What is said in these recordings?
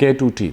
K2 TV।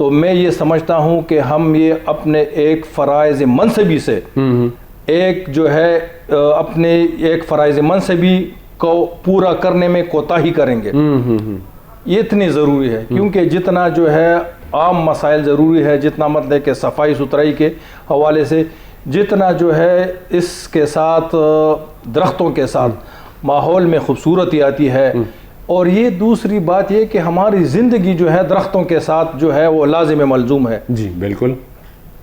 تو میں یہ سمجھتا ہوں کہ ہم یہ اپنے ایک فرائض منصبی سے ایک جو ہے اپنے ایک فرائض منصبی کو پورا کرنے میں کوتاہی کریں گے. یہ اتنی ضروری ہے کیونکہ جتنا جو ہے عام مسائل ضروری ہے, جتنا مطلب کہ صفائی ستھرائی کے حوالے سے, جتنا جو ہے اس کے ساتھ درختوں کے ساتھ ماحول میں خوبصورتی آتی ہے. اور یہ دوسری بات یہ کہ ہماری زندگی جو ہے درختوں کے ساتھ جو ہے وہ لازم ملزوم ہے. جی بالکل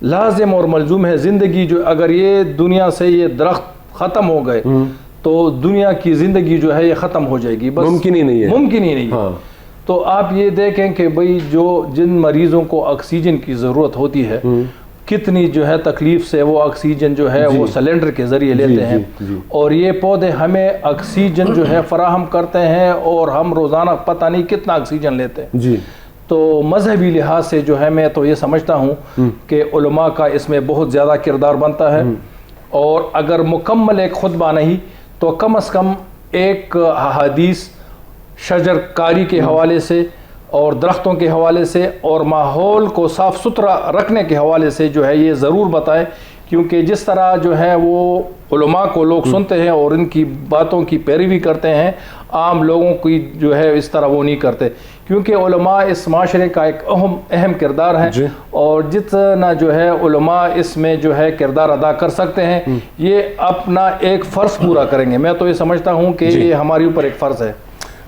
لازم اور ملزوم ہے زندگی. جو اگر یہ دنیا سے یہ درخت ختم ہو گئے تو دنیا کی زندگی جو ہے یہ ختم ہو جائے گی. بس ممکن ہی نہیں ہے. ممکن ہی نہیں ہے. تو آپ یہ دیکھیں کہ بھئی جن مریضوں کو آکسیجن کی ضرورت ہوتی ہے کتنی جو ہے تکلیف سے وہ آکسیجن جو ہے وہ سلنڈر کے ذریعے لیتے ہیں, اور یہ پودے ہمیں آکسیجن جو ہے فراہم کرتے ہیں اور ہم روزانہ پتہ نہیں کتنا آکسیجن لیتے ہیں. جی تو مذہبی لحاظ سے جو ہے میں تو یہ سمجھتا ہوں کہ علماء کا اس میں بہت زیادہ کردار بنتا ہے, اور اگر مکمل ایک خطبہ نہیں تو کم از کم ایک حدیث شجر کاری کے حوالے سے اور درختوں کے حوالے سے اور ماحول کو صاف ستھرا رکھنے کے حوالے سے جو ہے یہ ضرور بتائیں, کیونکہ جس طرح جو ہے وہ علماء کو لوگ سنتے ہیں اور ان کی باتوں کی پیروی کرتے ہیں, عام لوگوں کی جو ہے اس طرح وہ نہیں کرتے, کیونکہ علماء اس معاشرے کا ایک اہم کردار ہے. اور جتنا جو ہے علماء اس میں جو ہے کردار ادا کر سکتے ہیں یہ اپنا ایک فرض پورا کریں گے. میں تو یہ سمجھتا ہوں کہ یہ ہمارے اوپر ایک فرض ہے.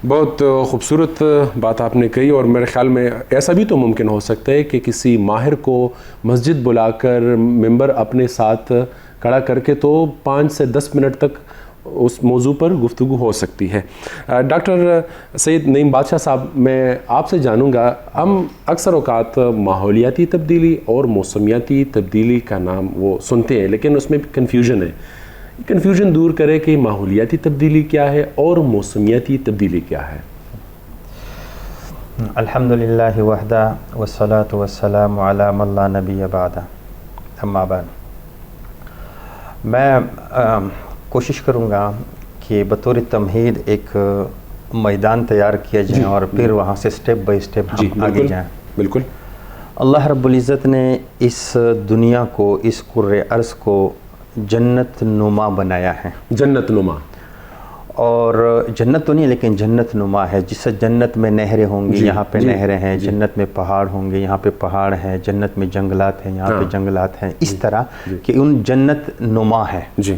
بہت خوبصورت بات آپ نے کہی, اور میرے خیال میں ایسا بھی تو ممکن ہو سکتا ہے کہ کسی ماہر کو مسجد بلا کر ممبر اپنے ساتھ کھڑا کر کے تو 5 سے 10 منٹ تک اس موضوع پر گفتگو ہو سکتی ہے. ڈاکٹر سید نعیم بادشاہ صاحب, میں آپ سے جانوں گا, ہم اکثر اوقات ماحولیاتی تبدیلی اور موسمیاتی تبدیلی کا نام وہ سنتے ہیں لیکن اس میں کنفیوژن ہے. کنفیوژن دور کرے کہ ماحولیاتی تبدیلی کیا ہے اور موسمیاتی تبدیلی کیا ہے. الحمدللہ وحدہ والصلاة والسلام علی من لا نبی بعد. اما بعد, میں کوشش کروں گا کہ بطور تمہید ایک میدان تیار کیا جائے اور پھر وہاں سے سٹیپ بائی سٹیپ ہم آگے جائیں. بالکل. اللہ رب العزت نے اس دنیا کو, اس کرۂ ارض کو جنت نما بنایا ہے. جنت نما, اور جنت تو نہیں لیکن جنت نما ہے. جس سے جنت میں نہریں ہوں گی, یہاں پہ نہریں ہیں, جنت میں پہاڑ ہوں گے, یہاں پہ پہاڑ ہیں, جنت میں جنگلات ہیں, یہاں پہ جنگلات ہیں, اس طرح کہ ان جنت نما ہے. جی.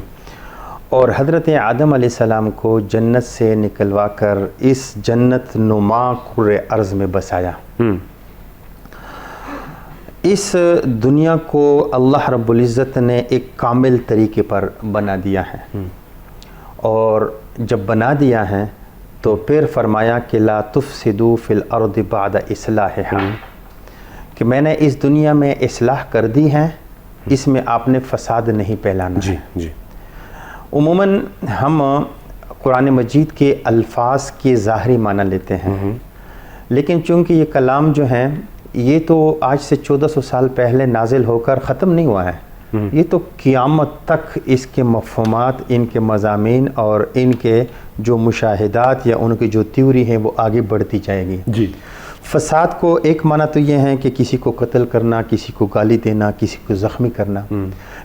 اور حضرت آدم علیہ السلام کو جنت سے نکلوا کر اس جنت نما کرۂ ارض میں بسایا. اس دنیا کو اللہ رب العزت نے ایک کامل طریقے پر بنا دیا ہے, اور جب بنا دیا ہے تو پھر فرمایا کہ لا تفسدوا فی الارض بعد اصلاحہا, کہ میں نے اس دنیا میں اصلاح کر دی ہے, اس میں آپ نے فساد نہیں پھیلانا. جی جی. عموماً ہم قرآن مجید کے الفاظ کے ظاہری معنی لیتے ہیں, لیکن چونکہ یہ کلام جو ہیں یہ تو آج سے 1400 سال پہلے نازل ہو کر ختم نہیں ہوا ہے, یہ تو قیامت تک اس کے مفہومات, ان کے مضامین اور ان کے جو مشاہدات یا ان کی جو تیوری ہیں وہ آگے بڑھتی جائے گی. جی. فساد کو ایک معنی تو یہ ہے کہ کسی کو قتل کرنا, کسی کو گالی دینا, کسی کو زخمی کرنا,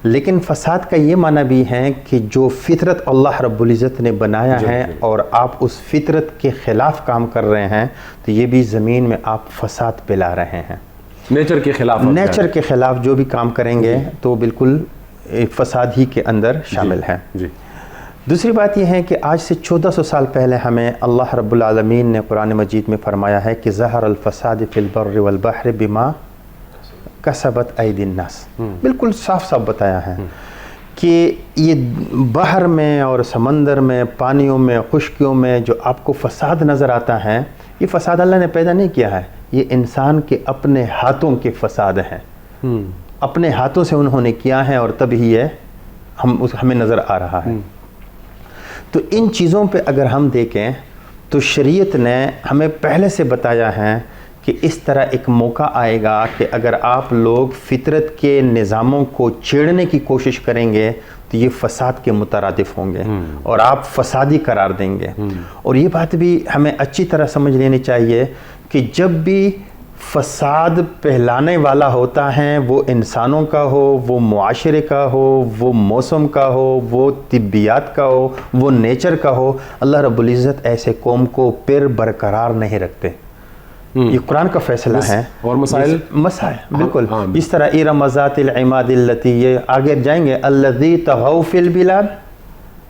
لیکن فساد کا یہ معنی بھی ہے کہ جو فطرت اللہ رب العزت نے بنایا ہے اور آپ اس فطرت کے خلاف کام کر رہے ہیں تو یہ بھی زمین میں آپ فساد پھیلا رہے ہیں. نیچر کے خلاف, نیچر کے خلاف جو بھی کام کریں گے تو بالکل فساد ہی کے اندر شامل ہے. جی. دوسری بات یہ ہے کہ آج سے 1400 سال پہلے ہمیں اللہ رب العالمین نے قرآن مجید میں فرمایا ہے کہ ظہر الفساد فی البر والبحر بما کسبت ایدی الناس. بالکل صاف صاف بتایا ہے کہ یہ بحر میں اور سمندر میں, پانیوں میں, خشکیوں میں جو آپ کو فساد نظر آتا ہے, یہ فساد اللہ نے پیدا نہیں کیا ہے, یہ انسان کے اپنے ہاتھوں کے فساد ہیں. اپنے ہاتھوں سے انہوں نے کیا ہے اور تب ہی یہ ہمیں نظر آ رہا ہے. تو ان چیزوں پہ اگر ہم دیکھیں تو شریعت نے ہمیں پہلے سے بتایا ہے کہ اس طرح ایک موقع آئے گا کہ اگر آپ لوگ فطرت کے نظاموں کو چھیڑنے کی کوشش کریں گے تو یہ فساد کے مترادف ہوں گے اور آپ فسادی قرار دیں گے. اور یہ بات بھی ہمیں اچھی طرح سمجھ لینی چاہیے کہ جب بھی فساد پھیلانے والا ہوتا ہے، وہ انسانوں کا ہو، وہ معاشرے کا ہو، وہ موسم کا ہو، وہ طبیات کا ہو، وہ نیچر کا ہو، اللہ رب العزت ایسے قوم کو پھر برقرار نہیں رکھتے. یہ قرآن کا فیصلہ ہے. اور مسائل بالکل اس طرح ارم ذات العماد التی، یہ آگے جائیں گے، الذی طغوا فی البلاد،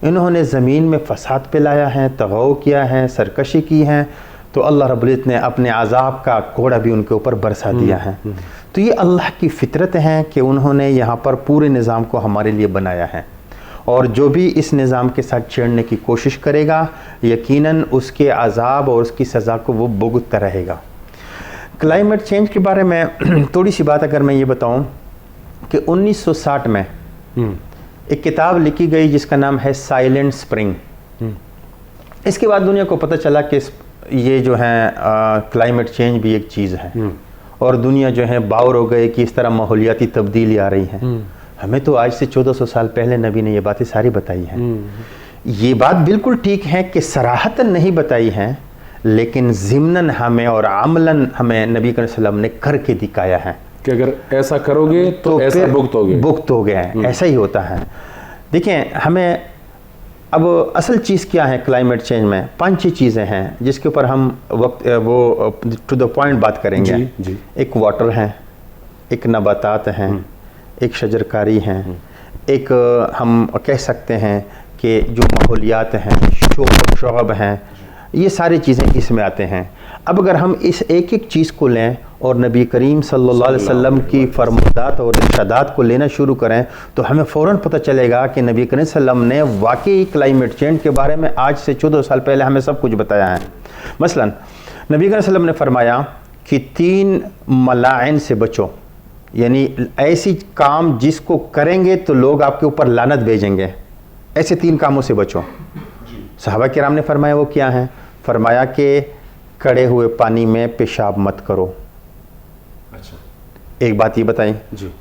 انہوں نے زمین میں فساد پھیلایا ہے، طغو کیا ہے، سرکشی کی ہے، تو اللہ رب العزت نے اپنے عذاب کا کوڑا بھی ان کے اوپر برسا دیا ہے. تو یہ اللہ کی فطرت ہے کہ انہوں نے یہاں پر پورے نظام کو ہمارے لیے بنایا ہے، اور جو بھی اس نظام کے ساتھ چھیڑنے کی کوشش کرے گا یقیناً اس کے عذاب اور اس کی سزا کو وہ بھگتتا رہے گا. کلائمیٹ چینج کے بارے میں تھوڑی سی بات اگر میں یہ بتاؤں کہ 1960 میں ایک کتاب لکھی گئی جس کا نام ہے سائلنٹ سپرنگ. اس کے بعد دنیا کو پتہ چلا کہ یہ جو ہے کلائمیٹ چینج بھی ایک چیز ہے، اور دنیا جو ہے باور ہو گئی کہ اس طرح ماحولیاتی تبدیلی آ رہی ہے. ہمیں تو آج سے 1400 سال پہلے نبی نے یہ باتیں ساری بتائی ہیں. یہ بات بالکل ٹھیک ہے کہ صراحتاً نہیں بتائی ہیں، لیکن ضمناً ہمیں اور عملاً ہمیں نبی کریم صلی اللہ علیہ وسلم نے کر کے دکھایا ہے کہ اگر ایسا کرو گے تو ایسا بھگت ہو گیا ہے. ایسا ہی ہوتا ہے. دیکھیں ہمیں اب اصل چیز کیا ہے کلائمیٹ چینج میں، 5-6 چیزیں ہیں جس کے اوپر ہم وہ ٹو دا پوائنٹ بات کریں گے. ایک واٹر ہے، ایک نباتات ہیں، ایک شجرکاری ہیں، ایک ہم کہہ سکتے ہیں کہ جو ماحولیات ہیں، شعب ہیں، یہ ساری چیزیں اس میں آتے ہیں. اب اگر ہم اس ایک ایک چیز کو لیں اور نبی کریم صلی اللہ علیہ وسلم کی فرمودات اور ارشادات کو لینا شروع کریں تو ہمیں فوراً پتہ چلے گا کہ نبی کریم صلی اللہ علیہ وسلم نے واقعی کلائمیٹ چینج کے بارے میں آج سے 14 سال پہلے ہمیں سب کچھ بتایا ہے. مثلا نبی کریم صلی اللہ علیہ وسلم نے فرمایا کہ 3 ملاعن سے بچو، یعنی ایسی کام جس کو کریں گے تو لوگ آپ کے اوپر لعنت بھیجیں گے، ایسے 3 کاموں سے بچو. صحابہ کرام نے فرمایا وہ کیا ہیں؟ فرمایا کہ کڑے ہوئے پانی میں پیشاب مت کرو. ایک بات یہ بتائیں.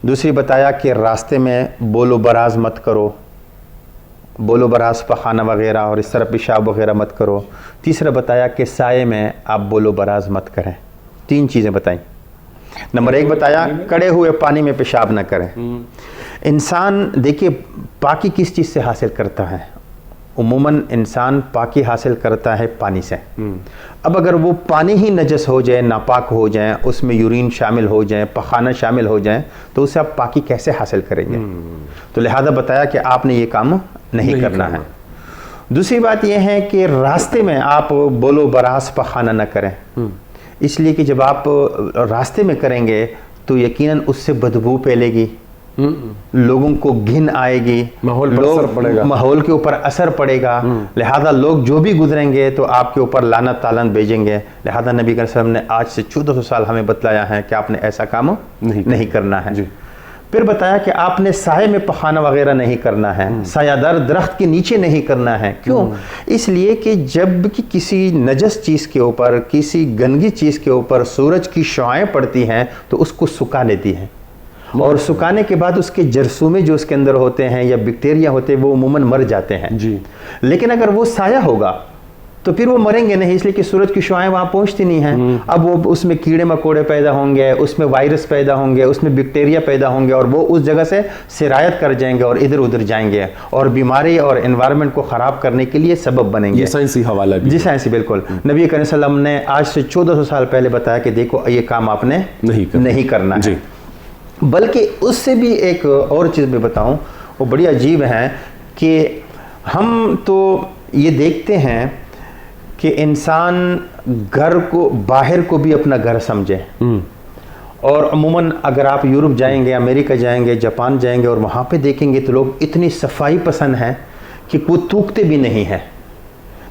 دوسری بتایا کہ راستے میں بول و براز مت کرو، بول و براز پخانہ وغیرہ اور اس طرح پیشاب وغیرہ مت کرو. تیسرا بتایا کہ سائے میں آپ بول و براز مت کریں. 3 چیزیں بتائیں. نمبر 1 بتایا کڑے ہوئے پانی میں پیشاب نہ کریں. انسان دیکھیے پاکی کس چیز سے حاصل کرتا ہے؟ عموماً انسان پاکی حاصل کرتا ہے پانی سے. اب اگر وہ پانی ہی نجس ہو جائے، ناپاک ہو جائیں، اس میں یورین شامل ہو جائیں، پخانہ شامل ہو جائیں، تو اسے آپ پاکی کیسے حاصل کریں گے؟ تو لہذا بتایا کہ آپ نے یہ کام نہیں کرنا ہے. دوسری بات یہ ہے کہ راستے میں آپ بولو براس پخانہ نہ کریں، اس لیے کہ جب آپ راستے میں کریں گے تو یقیناً اس سے بدبو پھیلے گی، لوگوں کو گھن آئے گی، ماحول کے اوپر اثر پڑے گا. لہذا لوگ جو بھی گزریں گے تو آپ کے اوپر لعنت تالن بھیجیں گے. لہذا نبی کریم صلی اللہ علیہ وسلم نے آج سے 1400 سال ہمیں بتلایا ہے کہ آپ نے ایسا کام نہیں کرنا ہے. پھر بتایا کہ آپ نے سائے میں پخانہ وغیرہ نہیں کرنا ہے، سایہ دار درخت کے نیچے نہیں کرنا ہے. کیوں؟ اس لیے کہ جب کسی نجس چیز کے اوپر، کسی گندگی چیز کے اوپر سورج کی شعاعیں پڑتی ہیں تو اس کو سکھا لیتی ہیں، اور سکھانے کے بعد اس کے جرثومے جو اس کے اندر ہوتے ہیں یا بیکٹیریا ہوتے ہیں وہ عموماً مر جاتے ہیں. لیکن اگر وہ سایہ ہوگا تو پھر وہ مریں گے نہیں، اس لیے کہ سورج کی شعاعیں وہاں پہنچتی نہیں ہیں. اب وہ اس میں کیڑے مکوڑے پیدا ہوں گے، اس میں وائرس پیدا ہوں گے، اس میں بیکٹیریا پیدا ہوں گے، اور وہ اس جگہ سے سرایت کر جائیں گے اور ادھر ادھر جائیں گے اور بیماری اور انوائرمنٹ کو خراب کرنے کے لیے سبب بنیں گے. یہ سائنسی حوالہ بھی. جی سائنسی بالکل. نبی کریم صلی اللہ علیہ وسلم نے آج سے 1400 سال پہلے بتایا کہ دیکھو یہ کام آپ نے نہیں کرنا ہے. بلکہ اس سے بھی ایک اور چیز بھی بتاؤں، وہ بڑی عجیب ہے کہ ہم تو یہ دیکھتے ہیں کہ انسان گھر کو، باہر کو بھی اپنا گھر سمجھے. اور عموماً اگر آپ یورپ جائیں گے، امریکہ جائیں گے، جاپان جائیں گے اور وہاں پہ دیکھیں گے تو لوگ اتنی صفائی پسند ہیں کہ وہ تھوکتے بھی نہیں ہیں.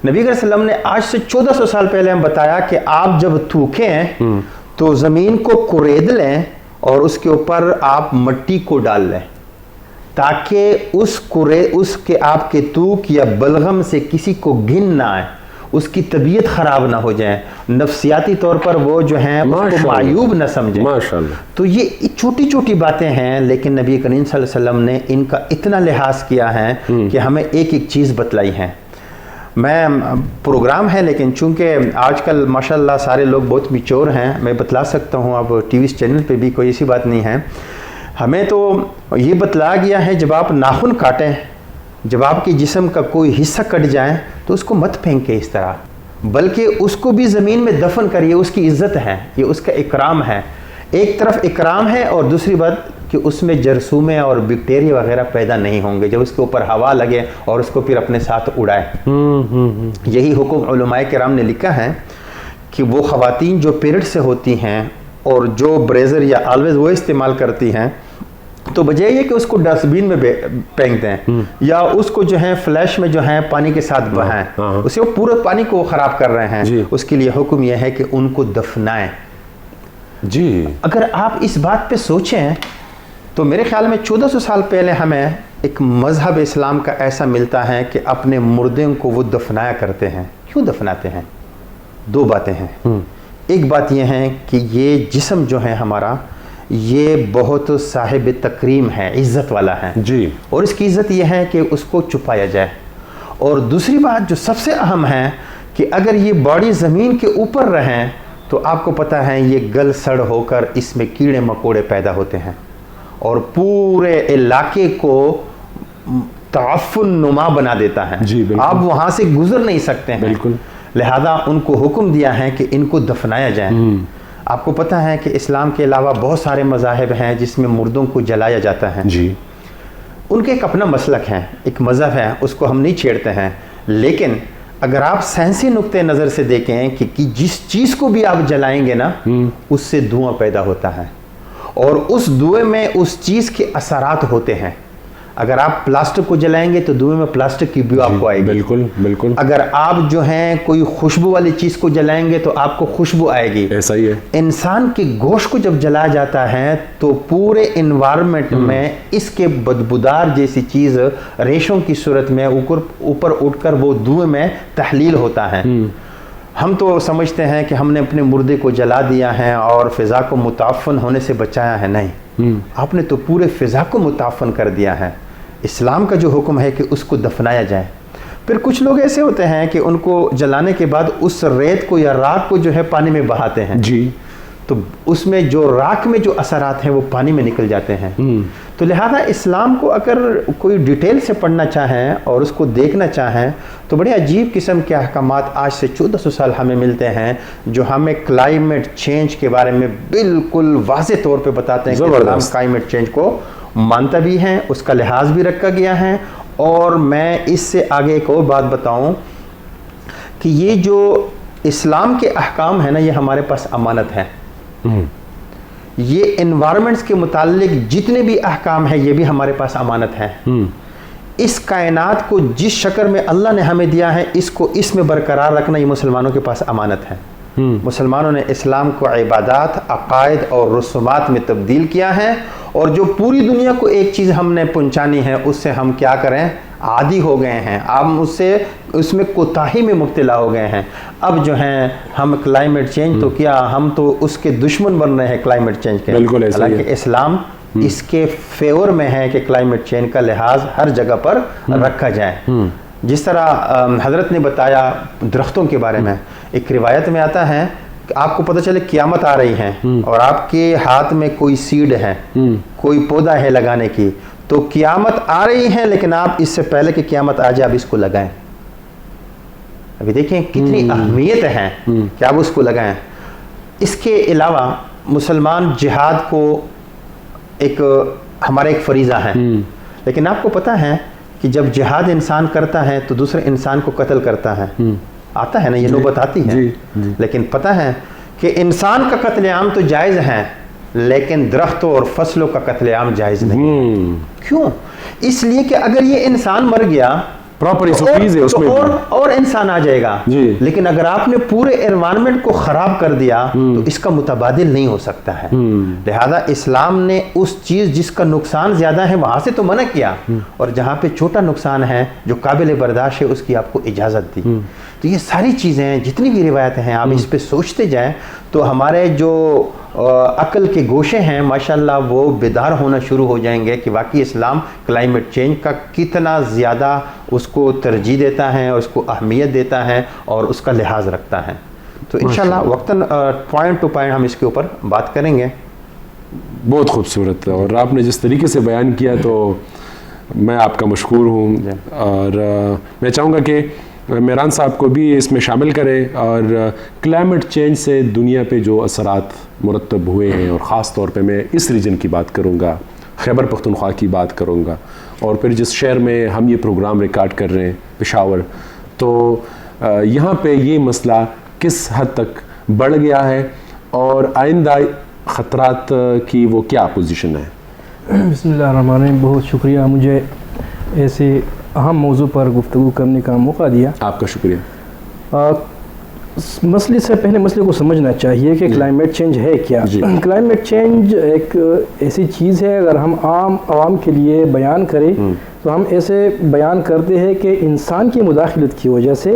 نبی صلی اللہ علیہ وسلم نے آج سے 1400 سال پہلے ہم بتایا کہ آپ جب تھوکیں تو زمین کو کورید لیں اور اس کے اوپر آپ مٹی کو ڈال لیں تاکہ اس کے آپ کے تھوک یا بلغم سے کسی کو گھن نہ آئے، اس کی طبیعت خراب نہ ہو جائے، نفسیاتی طور پر وہ جو ہیں اس کو معیوب نہ سمجھیں. تو یہ چھوٹی چھوٹی باتیں ہیں، لیکن نبی کریم صلی اللہ علیہ وسلم نے ان کا اتنا لحاظ کیا ہے کہ ہمیں ایک ایک چیز بتلائی ہے. میں پروگرام ہے لیکن چونکہ آج کل ماشاءاللہ سارے لوگ بہت میچور ہیں، میں بتلا سکتا ہوں، اب ٹی وی چینل پہ بھی کوئی ایسی بات نہیں ہے. ہمیں تو یہ بتلایا گیا ہے جب آپ ناخن کاٹیں، جب آپ کے جسم کا کوئی حصہ کٹ جائے تو اس کو مت پھینکے اس طرح، بلکہ اس کو بھی زمین میں دفن کریے. اس کی عزت ہے، یہ اس کا اکرام ہے. ایک طرف اکرام ہے اور دوسری بات کہ اس میں جرثومے اور بیکٹیریا وغیرہ پیدا نہیں ہوں گے جب اس کے اوپر ہوا لگے اور اس کو پھر اپنے ساتھ اڑائے. یہی حکم علماء کرام نے لکھا ہے کہ وہ خواتین جو پیریڈ سے ہوتی ہیں اور جو بریزر یا آلویز وہ استعمال کرتی ہیں تو بجائے یہ کہ اس کو ڈسٹ بین میں پھینک دیں یا اس کو جو ہے فلیش میں جو ہے پانی کے ساتھ بہائیں، اسے وہ پورے پانی کو خراب کر رہے ہیں. اس کے لیے حکم یہ ہے کہ ان کو دفنائیں. جی اگر آپ اس بات پہ سوچیں تو میرے خیال میں 1400 سال پہلے ہمیں ایک مذہب اسلام کا ایسا ملتا ہے کہ اپنے مردوں کو وہ دفنایا کرتے ہیں. کیوں دفناتے ہیں؟ دو باتیں ہیں. ایک بات یہ ہے کہ یہ جسم جو ہے ہمارا یہ بہت صاحب تکریم ہے، عزت والا ہے جی، اور اس کی عزت یہ ہے کہ اس کو چھپایا جائے. اور دوسری بات جو سب سے اہم ہے کہ اگر یہ باڈی زمین کے اوپر رہیں تو آپ کو پتہ ہے یہ گل سڑ ہو کر اس میں کیڑے مکوڑے پیدا ہوتے ہیں اور پورے علاقے کو تعفن نما بنا دیتا ہے. جی بالکل. آپ وہاں سے گزر نہیں سکتے ہیں. بالکل. لہذا ان کو حکم دیا ہے کہ ان کو دفنایا جائے. آپ کو پتہ ہے کہ اسلام کے علاوہ بہت سارے مذاہب ہیں جس میں مردوں کو جلایا جاتا ہے. جی ان کے ایک اپنا مسلک ہے، ایک مذہب ہے، اس کو ہم نہیں چھیڑتے ہیں. لیکن اگر آپ سائنسی نقطۂ نظر سے دیکھیں کہ جس چیز کو بھی آپ جلائیں گے نا اس سے دھواں پیدا ہوتا ہے اور اس دھوئے میں اس چیز کے اثرات ہوتے ہیں. اگر آپ پلاسٹک کو جلائیں گے تو دھوئے میں پلاسٹک کی بو آپ کو آئے گی. بالکل بالکل. اگر آپ جو ہیں کوئی خوشبو والی چیز کو جلائیں گے تو آپ کو خوشبو آئے گی. ایسا ہی ہے. انسان کے گوشت کو جب جلایا جاتا ہے تو پورے انوائرمنٹ میں اس کے بدبودار جیسی چیز ریشوں کی صورت میں اوپر اٹھ کر وہ دھوئے میں تحلیل ہوتا ہے. ہم تو سمجھتے ہیں کہ ہم نے اپنے مردے کو جلا دیا ہے اور فضا کو متعفن ہونے سے بچایا ہے. نہیں، آپ نے تو پورے فضا کو متعفن کر دیا ہے. اسلام کا جو حکم ہے کہ اس کو دفنایا جائے. پھر کچھ لوگ ایسے ہوتے ہیں کہ ان کو جلانے کے بعد اس ریت کو یا راکھ کو جو ہے پانی میں بہاتے ہیں. جی تو اس میں جو راکھ میں جو اثرات ہیں وہ پانی میں نکل جاتے ہیں. تو لہذا اسلام کو اگر کوئی ڈیٹیل سے پڑھنا چاہیں اور اس کو دیکھنا چاہیں تو بڑے عجیب قسم کے احکامات آج سے 1400 سال ہمیں ملتے ہیں جو ہمیں کلائمیٹ چینج کے بارے میں بالکل واضح طور پہ بتاتے ہیں کہ اسلام کلائمیٹ چینج کو مانتا بھی ہے، اس کا لحاظ بھی رکھا گیا ہے. اور میں اس سے آگے ایک اور بات بتاؤں کہ یہ جو اسلام کے احکام ہیں نا یہ ہمارے پاس امانت ہے. یہ انوائرمنٹس کے متعلق جتنے بھی احکام ہیں یہ بھی ہمارے پاس امانت ہے. اس کائنات کو جس شکل میں اللہ نے ہمیں دیا ہے اس میں برقرار رکھنا یہ مسلمانوں کے پاس امانت ہے. مسلمانوں نے اسلام کو عبادات، عقائد اور رسومات میں تبدیل کیا ہے اور جو پوری دنیا کو ایک چیز ہم نے پہنچانی ہے اس سے ہم کیا کریں، عادی ہو گئے ہیں. اب اس میں کوتاہی میں مبتلا ہو گئے ہیں. اب جو ہیں ہم کلائمیٹ چینج تو کیا ہم تو اس کے دشمن بن رہے ہیں کلائمیٹ چینج کے. حالانکہ اسلام اس کے فیور میں ہے کہ کلائمیٹ چینج کا لحاظ ہر جگہ پر رکھا جائے. جس طرح حضرت نے بتایا درختوں کے بارے میں، ایک روایت میں آتا ہے کہ آپ کو پتہ چلے قیامت آ رہی ہے اور آپ کے ہاتھ میں کوئی سیڈ ہے، کوئی پودا ہے لگانے کی، تو قیامت آ رہی ہے لیکن آپ اس سے پہلے کہ قیامت آ جائے آپ اس کو لگائیں. ابھی دیکھیں کتنی اہمیت ہے کہ آپ اس کو لگائیں. اس کے علاوہ مسلمان جہاد کو ہمارا ایک فریضہ ہے، لیکن آپ کو پتہ ہے کہ جب جہاد انسان کرتا ہے تو دوسرے انسان کو قتل کرتا ہے. آتا ہے نا، یہ نوبت آتی ہے. لیکن پتہ ہے کہ انسان کا قتل عام تو جائز ہے لیکن درختوں اور فصلوں کا قتل عام جائز نہیں. کیوں؟ اس لیے کہ اگر یہ انسان مر گیا اور انسان آ جائے گا. لیکن اگر آپ نے پورے انوائرمنٹ کو خراب کر دیا تو اس کا متبادل نہیں ہو سکتا ہے. لہذا اسلام نے اس چیز جس کا نقصان زیادہ ہے وہاں سے تو منع کیا اور جہاں پہ چھوٹا نقصان ہے جو قابل برداشت ہے اس کی آپ کو اجازت دی. تو یہ ساری چیزیں جتنی بھی روایتیں ہیں آپ اس پہ سوچتے جائیں تو ہمارے جو عقل کے گوشے ہیں ماشاءاللہ وہ بیدار ہونا شروع ہو جائیں گے کہ واقعی اسلام کلائمیٹ چینج کا کتنا زیادہ اس کو ترجیح دیتا ہے، اس کو اہمیت دیتا ہے اور اس کا لحاظ رکھتا ہے. تو انشاءاللہ وقتاً پوائنٹ ٹو پوائنٹ ہم اس کے اوپر بات کریں گے. بہت خوبصورت، اور آپ نے جس طریقے سے بیان کیا تو میں آپ کا مشکور ہوں، اور میں چاہوں گا کہ میران صاحب کو بھی اس میں شامل کریں، اور کلائمیٹ چینج سے دنیا پہ جو اثرات مرتب ہوئے ہیں، اور خاص طور پہ میں اس ریجن کی بات کروں گا، خیبر پختونخوا کی بات کروں گا، اور پھر جس شہر میں ہم یہ پروگرام ریکارڈ کر رہے ہیں پشاور، تو یہاں پہ یہ مسئلہ کس حد تک بڑھ گیا ہے اور آئندہ خطرات کی وہ کیا پوزیشن ہے. بسم اللہ الرحمن الرحیم. بہت شکریہ مجھے ایسے اہم موضوع پر گفتگو کرنے کا موقع دیا. آپ کا شکریہ. مسئلے سے پہلے مسئلے کو سمجھنا چاہیے کہ کلائمیٹ چینج ہے کیا. کلائمیٹ چینج ایک ایسی چیز ہے، اگر ہم عام عوام کے لیے بیان کریں تو ہم ایسے بیان کرتے ہیں کہ انسان کی مداخلت کی وجہ سے